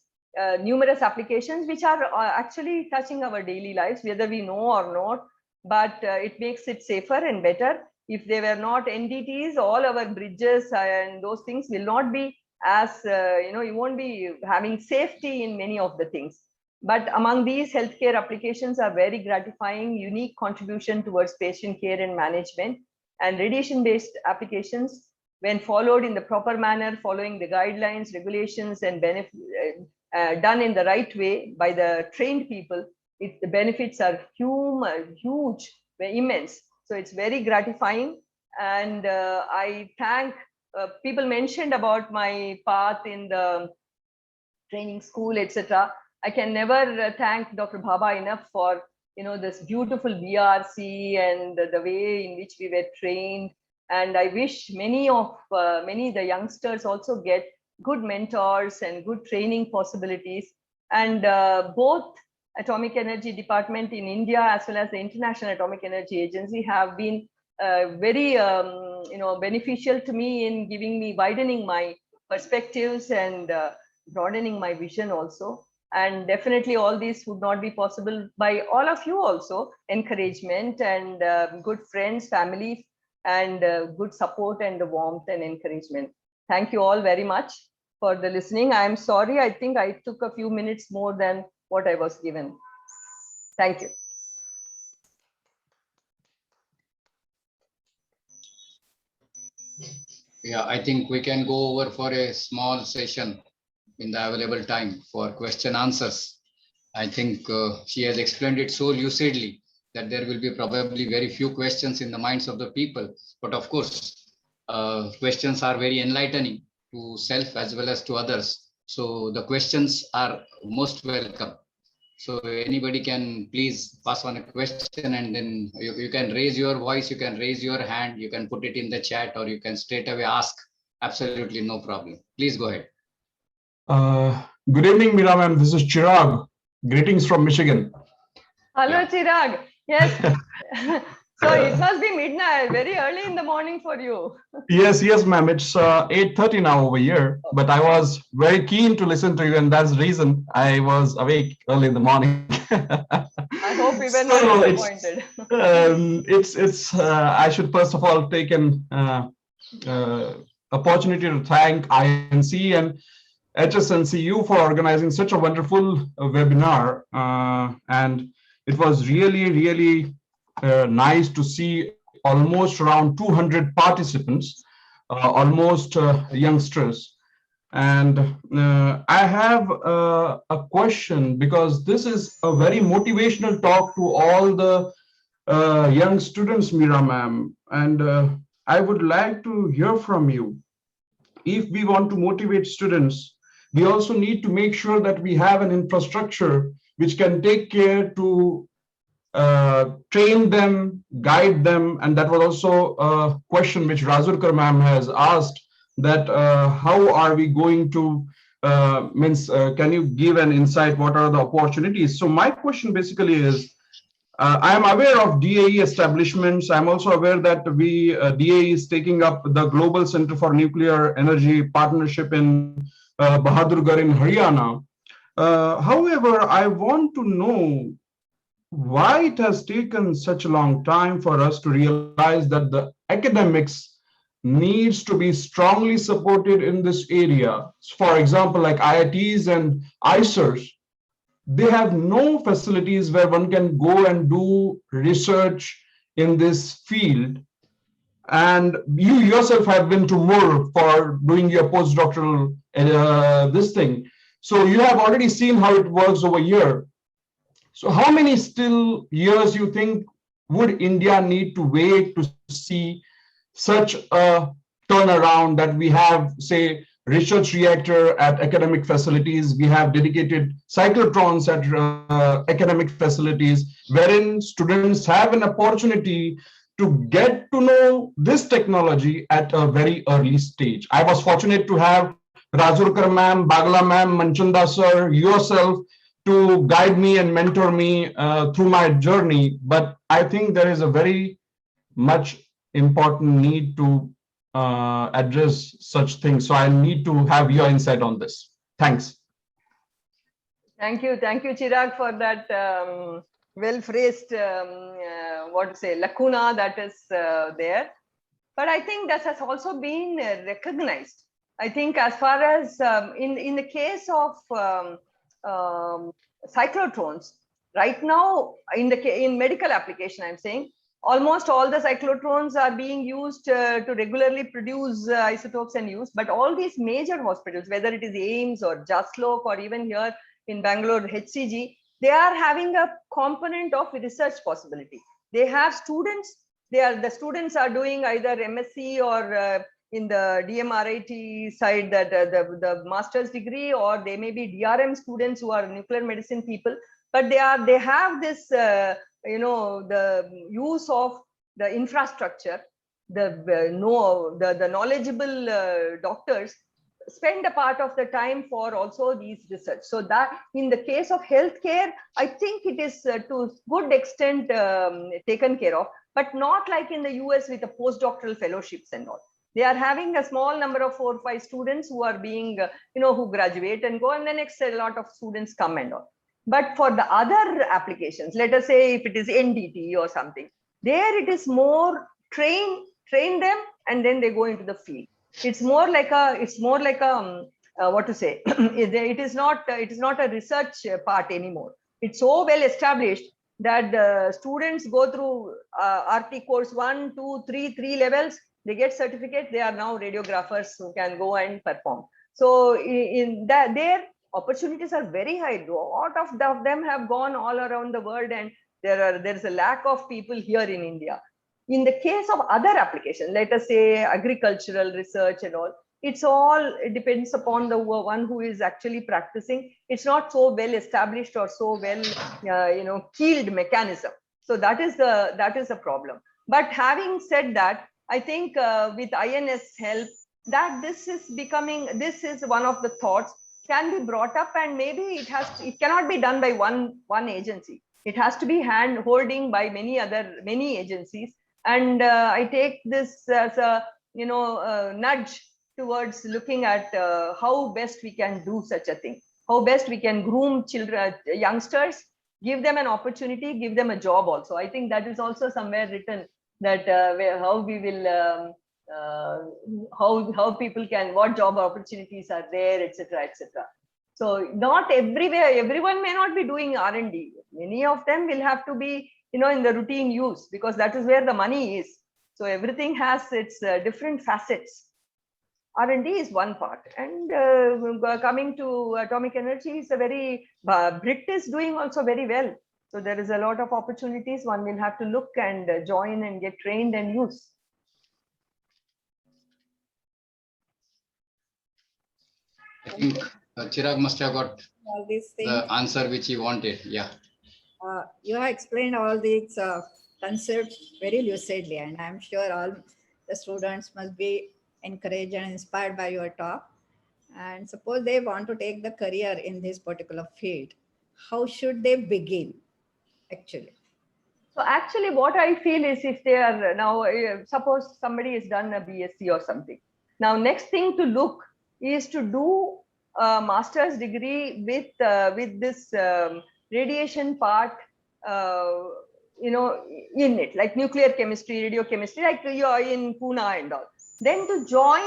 numerous applications which are actually touching our daily lives, whether we know or not. But it makes it safer and better. If they were not NDTs, all our bridges and those things will not be as you won't be having safety in many of the things. But among these, healthcare applications are very gratifying, unique contribution towards patient care and management. And radiation-based applications, when followed in the proper manner, following the guidelines, regulations, and done in the right way by the trained people, the benefits are huge, immense. So it's very gratifying. And I thank people mentioned about my path in the training school, etc. I can never thank Dr. Bhabha enough for this beautiful BRC and the way in which we were trained. And I wish many the youngsters also get good mentors and good training possibilities. And both Atomic Energy Department in India as well as the International Atomic Energy Agency have been very beneficial to me in widening my perspectives and broadening my vision also. And definitely all these would not be possible by all of you also, encouragement and good friends, family, and good support and the warmth and encouragement. Thank you all very much for the listening. I am sorry, I think I took a few minutes more than what I was given. Thank you. Yeah, I think we can go over for a small session in the available time for question answers. I think she has explained it so lucidly that there will be probably very few questions in the minds of the people. But of course, questions are very enlightening to self as well as to others. So the questions are most welcome. So anybody can please pass on a question, and then you can raise your voice, you can raise your hand, you can put it in the chat, or you can straight away ask. Absolutely no problem. Please go ahead. Good evening, Meera ma'am. This is Chirag. Greetings from Michigan. Hello, Yeah. Chirag. Yes. So it must be midnight, very early in the morning for you. Yes, ma'am. It's 8:30 now over here, but I was very keen to listen to you, and that's the reason I was awake early in the morning. I hope we were So not it's, disappointed. it's I should first of all take an opportunity to thank INC and HSNCU for organizing such a wonderful webinar. And it was really nice to see almost around 200 participants, almost youngsters. And I have a question, because this is a very motivational talk to all the young students, Meera ma'am. And I would like to hear from you. If we want to motivate students, we also need to make sure that we have an infrastructure which can take care to train them, guide them. And that was also a question which Razurkar ma'am has asked, that how are we going to, can you give an insight, what are the opportunities? So my question basically is, I am aware of DAE establishments. I'm also aware that DAE is taking up the Global Center for Nuclear Energy Partnership in Bahadurgarh in Haryana. However, I want to know why it has taken such a long time for us to realize that the academics needs to be strongly supported in this area. For example, like IITs and ICERs, they have no facilities where one can go and do research in this field. And you yourself have been to Moore for doing your postdoctoral this thing. So you have already seen how it works over here. So how many still years you think would India need to wait to see such a turnaround, that we have, say, research reactor at academic facilities, we have dedicated cyclotrons at academic facilities, wherein students have an opportunity to get to know this technology at a very early stage. I was fortunate to have Razurkar ma'am, Bagla ma'am, Manchanda sir, yourself, to guide me and mentor me through my journey. But I think there is a very much important need to address such things. So I need to have your insight on this. Thanks. Thank you, Chirag, for that well-phrased, lacuna that is there. But I think that has also been recognized. I think as far as in the case of cyclotrons, right now in medical application, I'm saying, almost all the cyclotrons are being used to regularly produce isotopes and use. But all these major hospitals, whether it is AIIMS or Jaslok or even here in Bangalore, HCG, they are having a component of research possibility. They have students. The students are doing either MSc or in the DMRIT side, that the master's degree, or they may be DRM students who are nuclear medicine people. But they have this the use of the infrastructure, the knowledgeable doctors spend a part of the time for also these research. So that in the case of healthcare, I think it is to good extent taken care of, but not like in the US with the postdoctoral fellowships and all. They are having a small number of 4 or 5 students who are being, who graduate and go, and the next a lot of students come and all. But for the other applications, let us say if it is NDT or something, there it is more train them and then they go into the field. It's more like a what to say? It is not a research part anymore. It's so well established that the students go through RT course 1, 2, 3 levels. They get certificate. They are now radiographers who can go and perform. So in that, their opportunities are very high. A lot of them have gone all around the world, and there's a lack of people here in India. In the case of other applications, let us say agricultural research and all, it depends upon the one who is actually practicing. It's not so well established or so well keeled mechanism. So that is the problem. But having said that, I think with INS help, that this is one of the thoughts can be brought up, and maybe it cannot be done by one agency. It has to be hand holding by many agencies. And I take this as a nudge towards looking at how best we can do such a thing, how best we can groom children, youngsters, give them an opportunity, give them a job also. I think that is also somewhere written, that how we will how people can, what job opportunities are there, etc., etc. So not everywhere, everyone may not be doing R&D. Many of them will have to be, in the routine use, because that is where the money is. So everything has its different facets. R&D is one part. And coming to atomic energy, is a very, BRIT is doing also very well. So there is a lot of opportunities. One will have to look and join and get trained and use. I think Chirag must have got All these things. the answer which he wanted. Yeah. You have explained all these concepts very lucidly, and I'm sure all the students must be encouraged and inspired by your talk. And suppose they want to take the career in this particular field, how should they begin actually? So actually what I feel is, if they are now, suppose somebody has done a BSc or something. Now, next thing to look is to do a master's degree with this radiation part, in it, like nuclear chemistry, radiochemistry, like you are in Pune and all. Then to join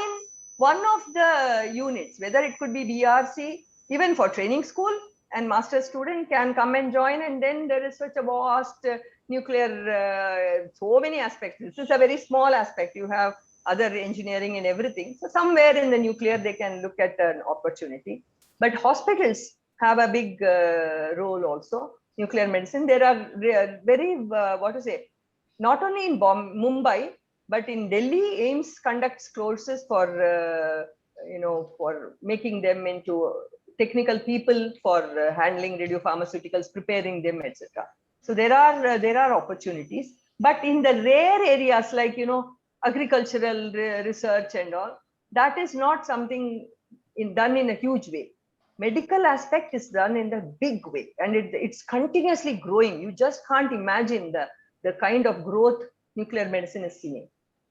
one of the units, whether it could be BRC, even for training school, and master student can come and join. And then there is such a vast nuclear, so many aspects. This is a very small aspect. You have other engineering and everything. So somewhere in the nuclear, they can look at an opportunity. But hospitals have a big role also. Nuclear medicine, there are very, not only in Mumbai, but in Delhi, AIIMS conducts courses for, for making them into technical people for handling radiopharmaceuticals, preparing them, etc. So there are opportunities. But in the rare areas like, agricultural research and all, that is not something done in a huge way. Medical aspect is done in a big way, and it's continuously growing. You just can't imagine the kind of growth nuclear medicine is seeing.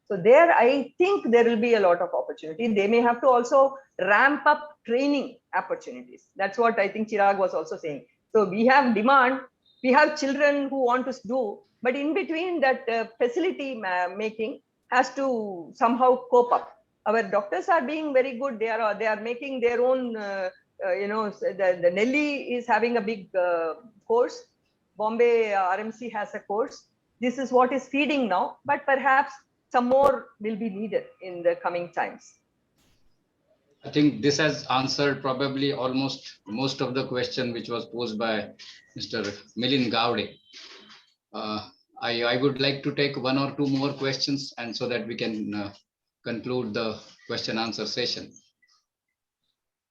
So there, I think there will be a lot of opportunity. They may have to also ramp up training opportunities. That's what I think Chirag was also saying. So we have demand, we have children who want to do, but in between that facility making has to somehow cope up. Our doctors are being very good. They are making their own. The Delhi is having a big course. Bombay RMC has a course. This is what is feeding now, but perhaps some more will be needed in the coming times. I think this has answered probably almost most of the question which was posed by Mr. Milind Gowde. I would like to take one or two more questions, and so that we can conclude the question answer session.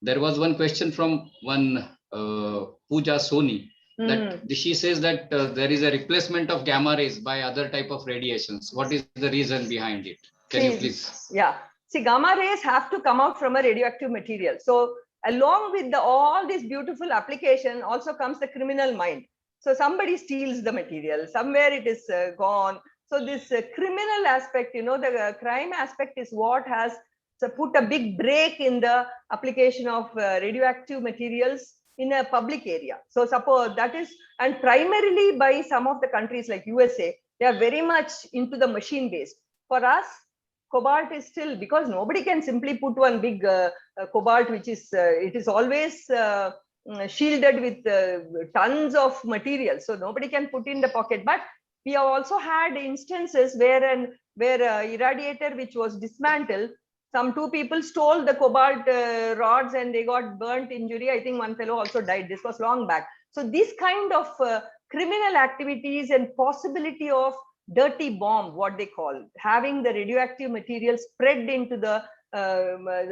There was one question from one Pooja Soni, that she says that there is a replacement of gamma rays by other type of radiations. What is the reason behind it? Can you please? Yeah. See, gamma rays have to come out from a radioactive material. So along with all this beautiful application also comes the criminal mind. So somebody steals the material, somewhere it is gone. So this criminal aspect, the crime aspect is what has put a big break in the application of radioactive materials in a public area. So suppose that is, and primarily by some of the countries like USA, they are very much into the machine based. For us, cobalt is still, because nobody can simply put one big cobalt, which is, it is always shielded with tons of material. So nobody can put in the pocket. But we have also had instances where irradiator which was dismantled, some two people stole the cobalt rods and they got burnt injury. I think one fellow also died. This was long back. So this kind of criminal activities and possibility of dirty bomb, what they call, having the radioactive material spread into the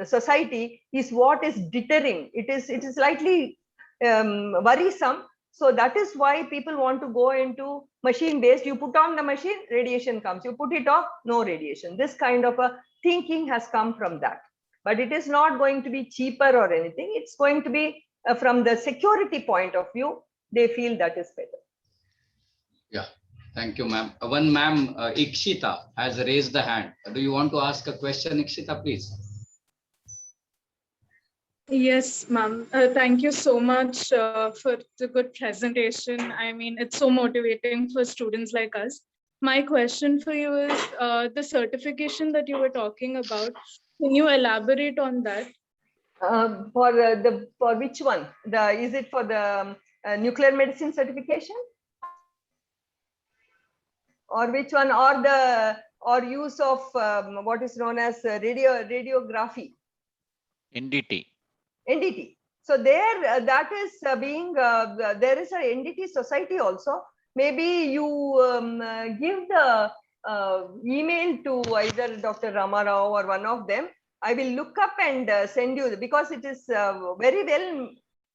society is what is deterring. It is slightly worrisome. So that is why people want to go into machine based. You put on the machine, radiation comes. You put it off, no radiation. This kind of a thinking has come from that. But it is not going to be cheaper or anything. It's going to be from the security point of view, they feel that is better. Yeah, thank you, ma'am. One ma'am, Ikshita has raised the hand. Do you want to ask a question, Ikshita, please? Yes, ma'am. Thank you so much for the good presentation. I mean, it's so motivating for students like us. My question for you is the certification that you were talking about. Can you elaborate on that? For which one? Is it for the nuclear medicine certification? Or which one? Or use of what is known as radiography? NDT. NDT. So there, that is there is a NDT society also. Maybe you give the email to either Dr. Rama Rao or one of them. I will look up and send you, because it is very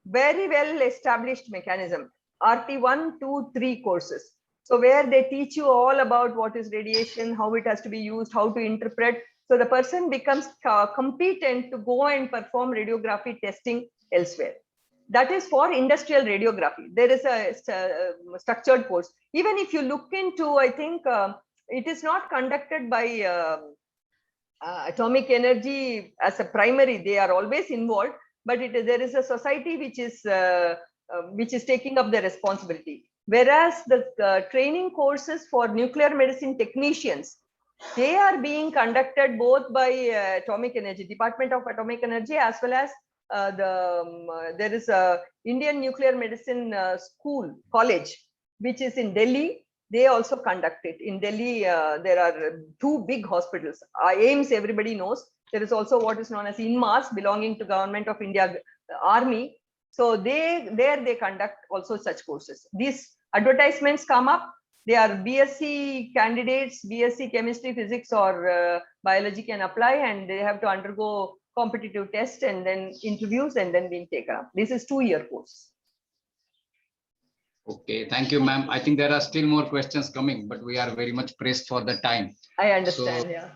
well established mechanism. RT 1, 2, 3 courses. So where they teach you all about what is radiation, how it has to be used, how to interpret. So the person becomes competent to go and perform radiography testing elsewhere. That is for industrial radiography. There is a structured course. Even if you look into, I think it is not conducted by Atomic Energy as a primary. They are always involved, but there is a society which is taking up the responsibility. Whereas the training courses for nuclear medicine technicians, they are being conducted both by Atomic Energy, Department of Atomic Energy, as well as there is a Indian Nuclear Medicine college, which is in Delhi. They also conduct it. In Delhi, there are 2 big hospitals. AIIMS, everybody knows. There is also what is known as INMAS, belonging to Government of India Army. So they conduct also such courses. These advertisements come up. They are BSc candidates, BSc chemistry, physics, or biology can apply, and they have to undergo competitive tests and then interviews and then being taken up. This is 2-year course. Okay, thank you, ma'am. I think there are still more questions coming, but we are very much pressed for the time. I understand, So, yeah.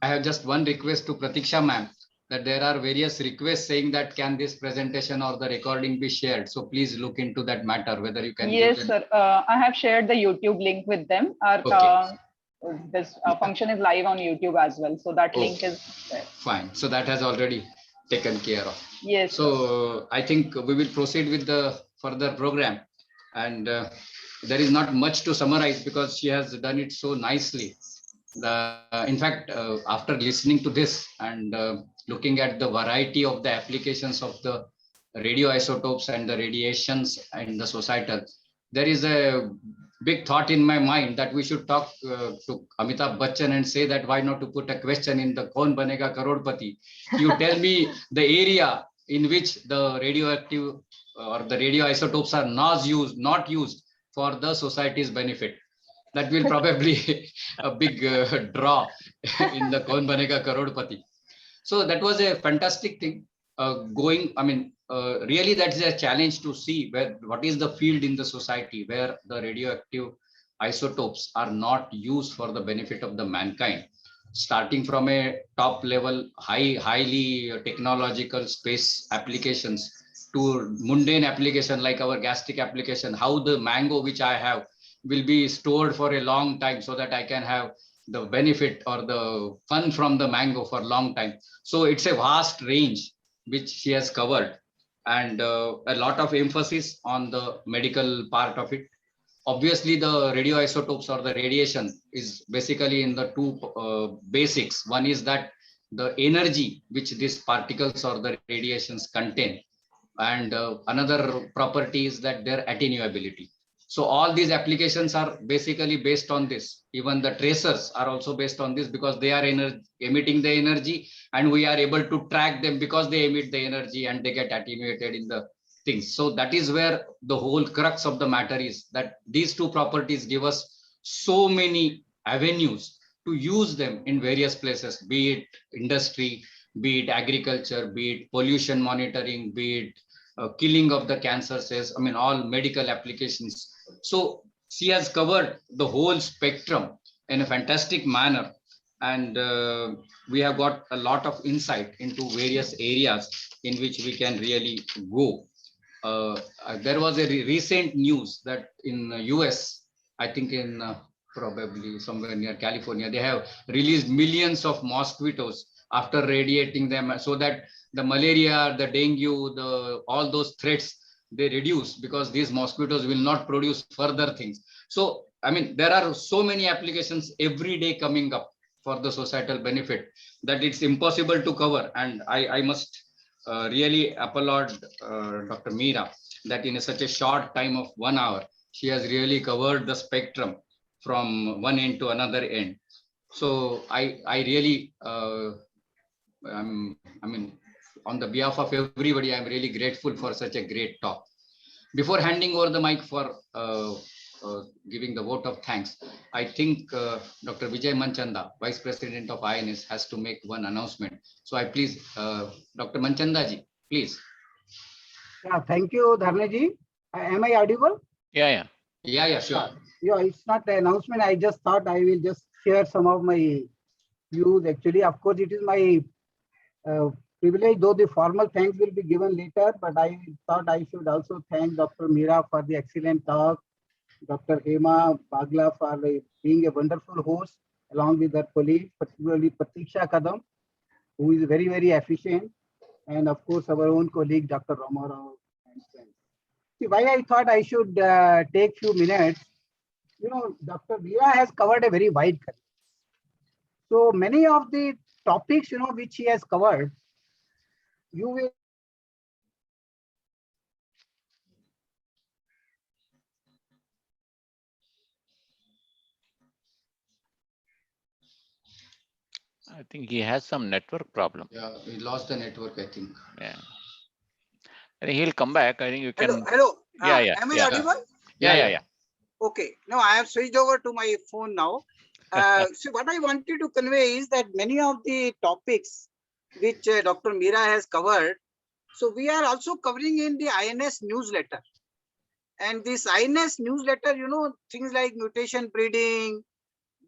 I have just one request to Pratiksha, ma'am, that there are various requests saying that can this presentation or the recording be shared. So please look into that matter, whether you can. Yes, sir. I have shared the YouTube link with them. Okay. This function is live on YouTube as well. So that link is there. Fine. So that has already taken care of. Yes. So I think we will proceed with the further program. And there is not much to summarize because she has done it so nicely. In fact, after listening to this and looking at the variety of the applications of the radioisotopes and the radiations in the societal, there is a big thought in my mind that we should talk to Amitabh Bachchan and say that why not to put a question in the Kaun Banega Karodpati. You tell me the area in which the radioactive or the radioisotopes are not used for the society's benefit. That will probably a big draw in the Kaun Banega Karodpati. So that was a fantastic thing. Really that is a challenge to see what is the field in the society where the radioactive isotopes are not used for the benefit of the mankind. Starting from a top level, highly technological space applications to mundane application like our gastric application, how the mango which I have will be stored for a long time so that I can have the benefit or the fun from the mango for a long time. So it's a vast range which she has covered, and a lot of emphasis on the medical part of it. Obviously, the radioisotopes or the radiation is basically in the 2 basics. One is that the energy which these particles or the radiations contain, and another property is that their attenuability. So all these applications are basically based on this. Even the tracers are also based on this because they are emitting the energy, and we are able to track them because they emit the energy and they get attenuated in the things. So that is where the whole crux of the matter is, that these 2 properties give us so many avenues to use them in various places, be it industry, be it agriculture, be it pollution monitoring, be it killing of the cancer cells, all medical applications. So she has covered the whole spectrum in a fantastic manner. And we have got a lot of insight into various areas in which we can really go. There was a recent news that in the US, I think in probably somewhere near California, they have released millions of mosquitoes after radiating them so that the malaria, the dengue, all those threats, they reduce because these mosquitoes will not produce further things. So, I mean, there are so many applications every day coming up for the societal benefit that it's impossible to cover. And I must really applaud Dr. Meera that in such a short time of 1 hour, she has really covered the spectrum from one end to another end. So I really, I mean, on the behalf of everybody, I'm really grateful for such a great talk. Before handing over the mic for giving the vote of thanks, I think Dr. Vijay Manchanda, Vice President of INS, has to make one announcement. So I please, Dr. Manchanda ji, please. Yeah, thank you, Dharna ji. Am I audible? Yeah. Yeah, sure. Yeah, it's not an announcement. I just thought I will just share some of my views. Actually, of course, it is my privilege, though the formal thanks will be given later, but I thought I should also thank Dr. Meera for the excellent talk, Dr. Hema Bagla for being a wonderful host, along with her colleagues, particularly Pratiksha Kadam, who is very, very efficient, and of course, our own colleague, Dr. Ramarao and friends. See, why I thought I should take few minutes, Dr. Meera has covered a very wide career. So many of the topics, which he has covered, you will. I think he has some network problem. Yeah, we lost the network, I think. Yeah. I think he'll come back. I think you can. Hello. Yeah. Am I audible? Yeah. Okay. Now I have switched over to my phone now. So what I wanted to convey is that many of the topics which Dr. Meera has covered, so we are also covering in the INS newsletter. And this INS newsletter, things like mutation breeding,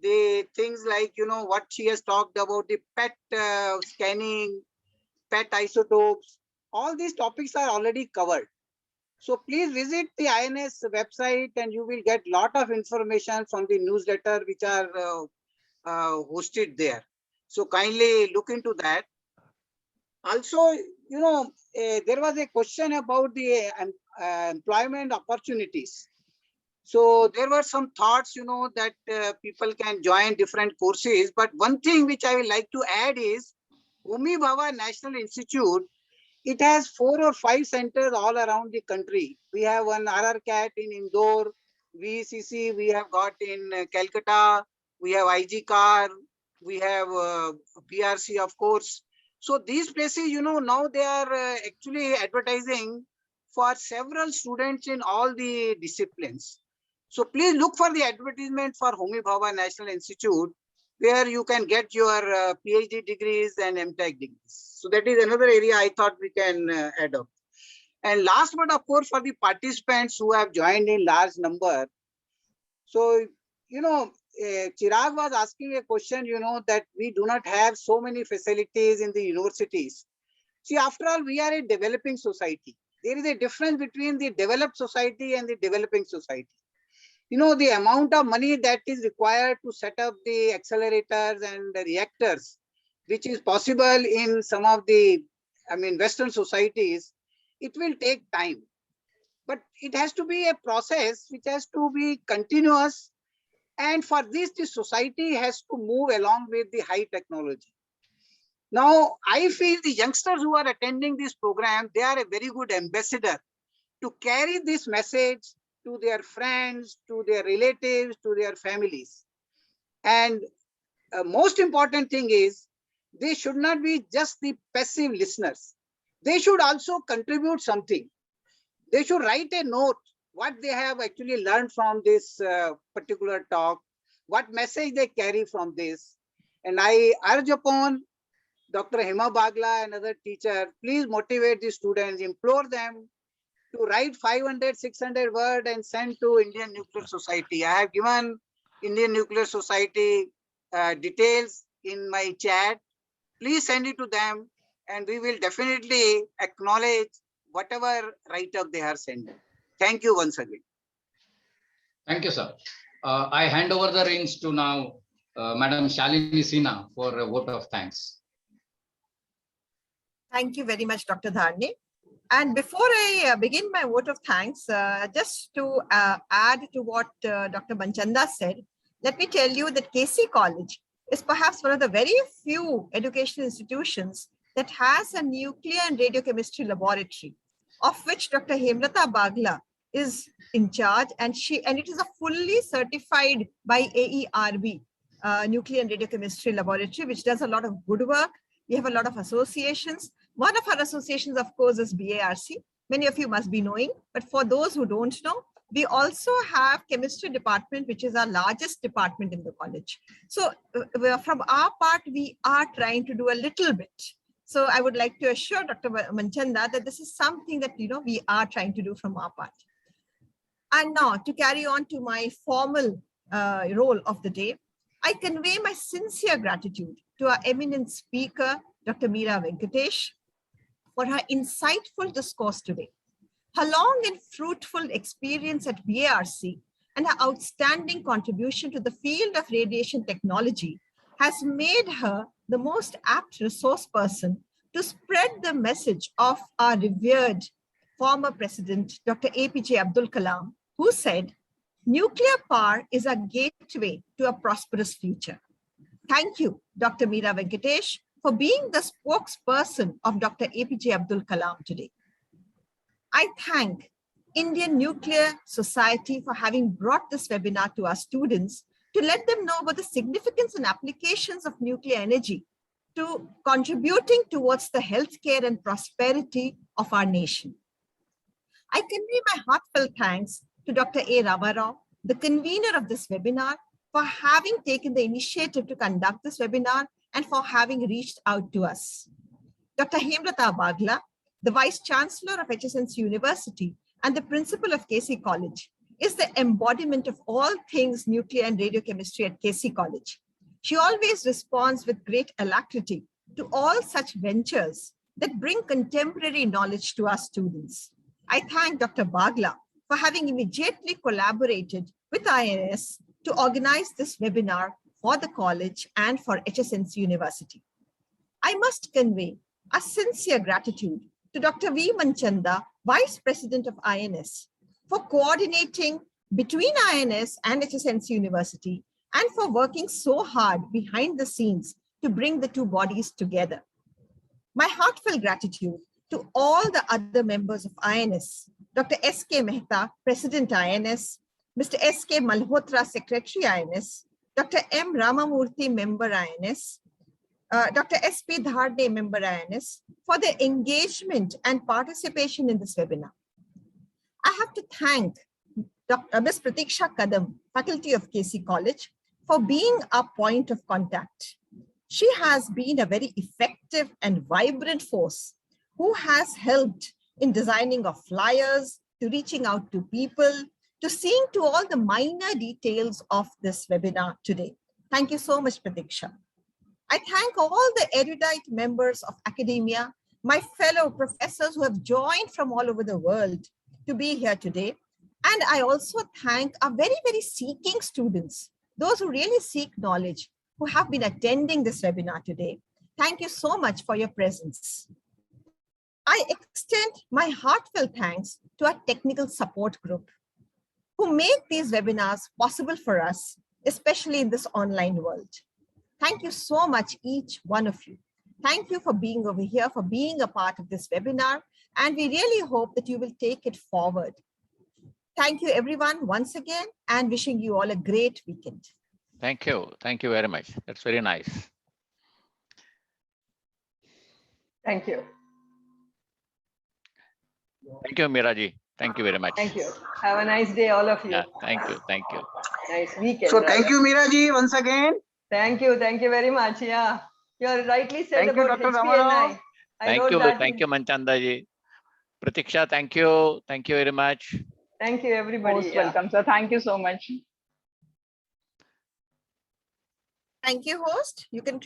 the things like, what she has talked about, the PET scanning, PET isotopes, all these topics are already covered. So please visit the INS website and you will get a lot of information from the newsletter which are hosted there. So kindly look into that. Also, there was a question about the employment opportunities. So there were some thoughts, that people can join different courses. But one thing which I would like to add is Homi Bhabha National Institute. It has 4 or 5 centers all around the country. We have one RRCAT in Indore, VCC we have got in Calcutta, we have IGCAR, we have PRC, of course. So these places, now they are actually advertising for several students in all the disciplines. So please look for the advertisement for Homi Bhabha National Institute, where you can get your PhD degrees and MTech degrees. So that is another area I thought we can add up. And last but of course, for the participants who have joined in large number. So, Chirag was asking a question, that we do not have so many facilities in the universities. See, after all, we are a developing society. There is a difference between the developed society and the developing society. The amount of money that is required to set up the accelerators and the reactors, which is possible in some of the, Western societies, it will take time. But it has to be a process which has to be continuous. And for this, the society has to move along with the high technology. Now, I feel the youngsters who are attending this program, they are a very good ambassador to carry this message to their friends, to their relatives, to their families. And most important thing is, they should not be just the passive listeners. They should also contribute something. They should write a note, what they have actually learned from this particular talk, what message they carry from this. And I urge upon Dr. Hema Bagla and other teachers, please motivate the students, implore them to write 500, 600 words and send to Indian Nuclear Society. I have given Indian Nuclear Society details in my chat. Please send it to them and we will definitely acknowledge whatever write-up they are sending. Thank you once again. Thank you, sir. I hand over the reins to now Madam Shalini Sinha for a vote of thanks. Thank you very much, Dr. Dharne. And before I begin my vote of thanks, just to add to what Dr. Manchanda said, let me tell you that KC College is perhaps one of the very few educational institutions that has a nuclear and radiochemistry laboratory, of which Dr. Hemlata Bagla is in charge, and it is a fully certified by AERB nuclear and radiochemistry laboratory, which does a lot of good work. We have a lot of associations. One of our associations, of course, is BARC. Many of you must be knowing, but for those who don't know, we also have chemistry department, which is our largest department in the college. So from our part, we are trying to do a little bit. So I would like to assure Dr. Manchanda that this is something that, we are trying to do from our part. And now to carry on to my formal role of the day, I convey my sincere gratitude to our eminent speaker, Dr. Meera Venkatesh, for her insightful discourse today. Her long and fruitful experience at BARC and her outstanding contribution to the field of radiation technology has made her the most apt resource person to spread the message of our revered former president, Dr. APJ Abdul Kalam, who said, "Nuclear power is a gateway to a prosperous future." Thank you, Dr. Meera Venkatesh, for being the spokesperson of Dr. APJ Abdul Kalam today. I thank Indian Nuclear Society for having brought this webinar to our students to let them know about the significance and applications of nuclear energy to contributing towards the healthcare and prosperity of our nation. I convey my heartfelt thanks to Dr. A. Ramarao, the convener of this webinar, for having taken the initiative to conduct this webinar and for having reached out to us. Dr. Hemlata Bagla, the Vice Chancellor of HSNC University and the Principal of KC College, is the embodiment of all things nuclear and radiochemistry at KC College. She always responds with great alacrity to all such ventures that bring contemporary knowledge to our students. I thank Dr. Bagla for having immediately collaborated with INS to organize this webinar for the college and for HSNC University. I must convey a sincere gratitude to Dr. V. Manchanda, Vice President of INS, for coordinating between INS and HSNC University and for working so hard behind the scenes to bring the two bodies together. My heartfelt gratitude to all the other members of INS, Dr. S.K. Mehta, President INS, Mr. S.K. Malhotra, Secretary INS, Dr. M. Ramamurthy, Member INS, Dr. S.P. Dharne, Member INS, for their engagement and participation in this webinar. I have to thank Ms. Pratiksha Kadam, Faculty of KC College, for being our point of contact. She has been a very effective and vibrant force who has helped in designing of flyers, to reaching out to people, to seeing to all the minor details of this webinar today. Thank you so much, Pratiksha. I thank all the erudite members of academia, my fellow professors who have joined from all over the world to be here today. And I also thank our very, very seeking students, those who really seek knowledge, who have been attending this webinar today. Thank you so much for your presence. I extend my heartfelt thanks to our technical support group, who make these webinars possible for us, especially in this online world. Thank you so much, each one of you. Thank you for being over here, for being a part of this webinar, and we really hope that you will take it forward. Thank you, everyone, once again, and wishing you all a great weekend. Thank you. Thank you very much. That's very nice. Thank you. Thank you, Meeraji. Thank you very much. Thank you. Have a nice day, all of you. Yeah, thank you. Thank you. Nice weekend. So thank you, Meeraji, once again. Thank you very much. Yeah, you are rightly said Thank you, about Dr. HPNI. Ramarao. Thank you, Manchanda ji. Pratiksha, thank you very much. Thank you, everybody. Most welcome, sir. Thank you so much. Thank you, host. You can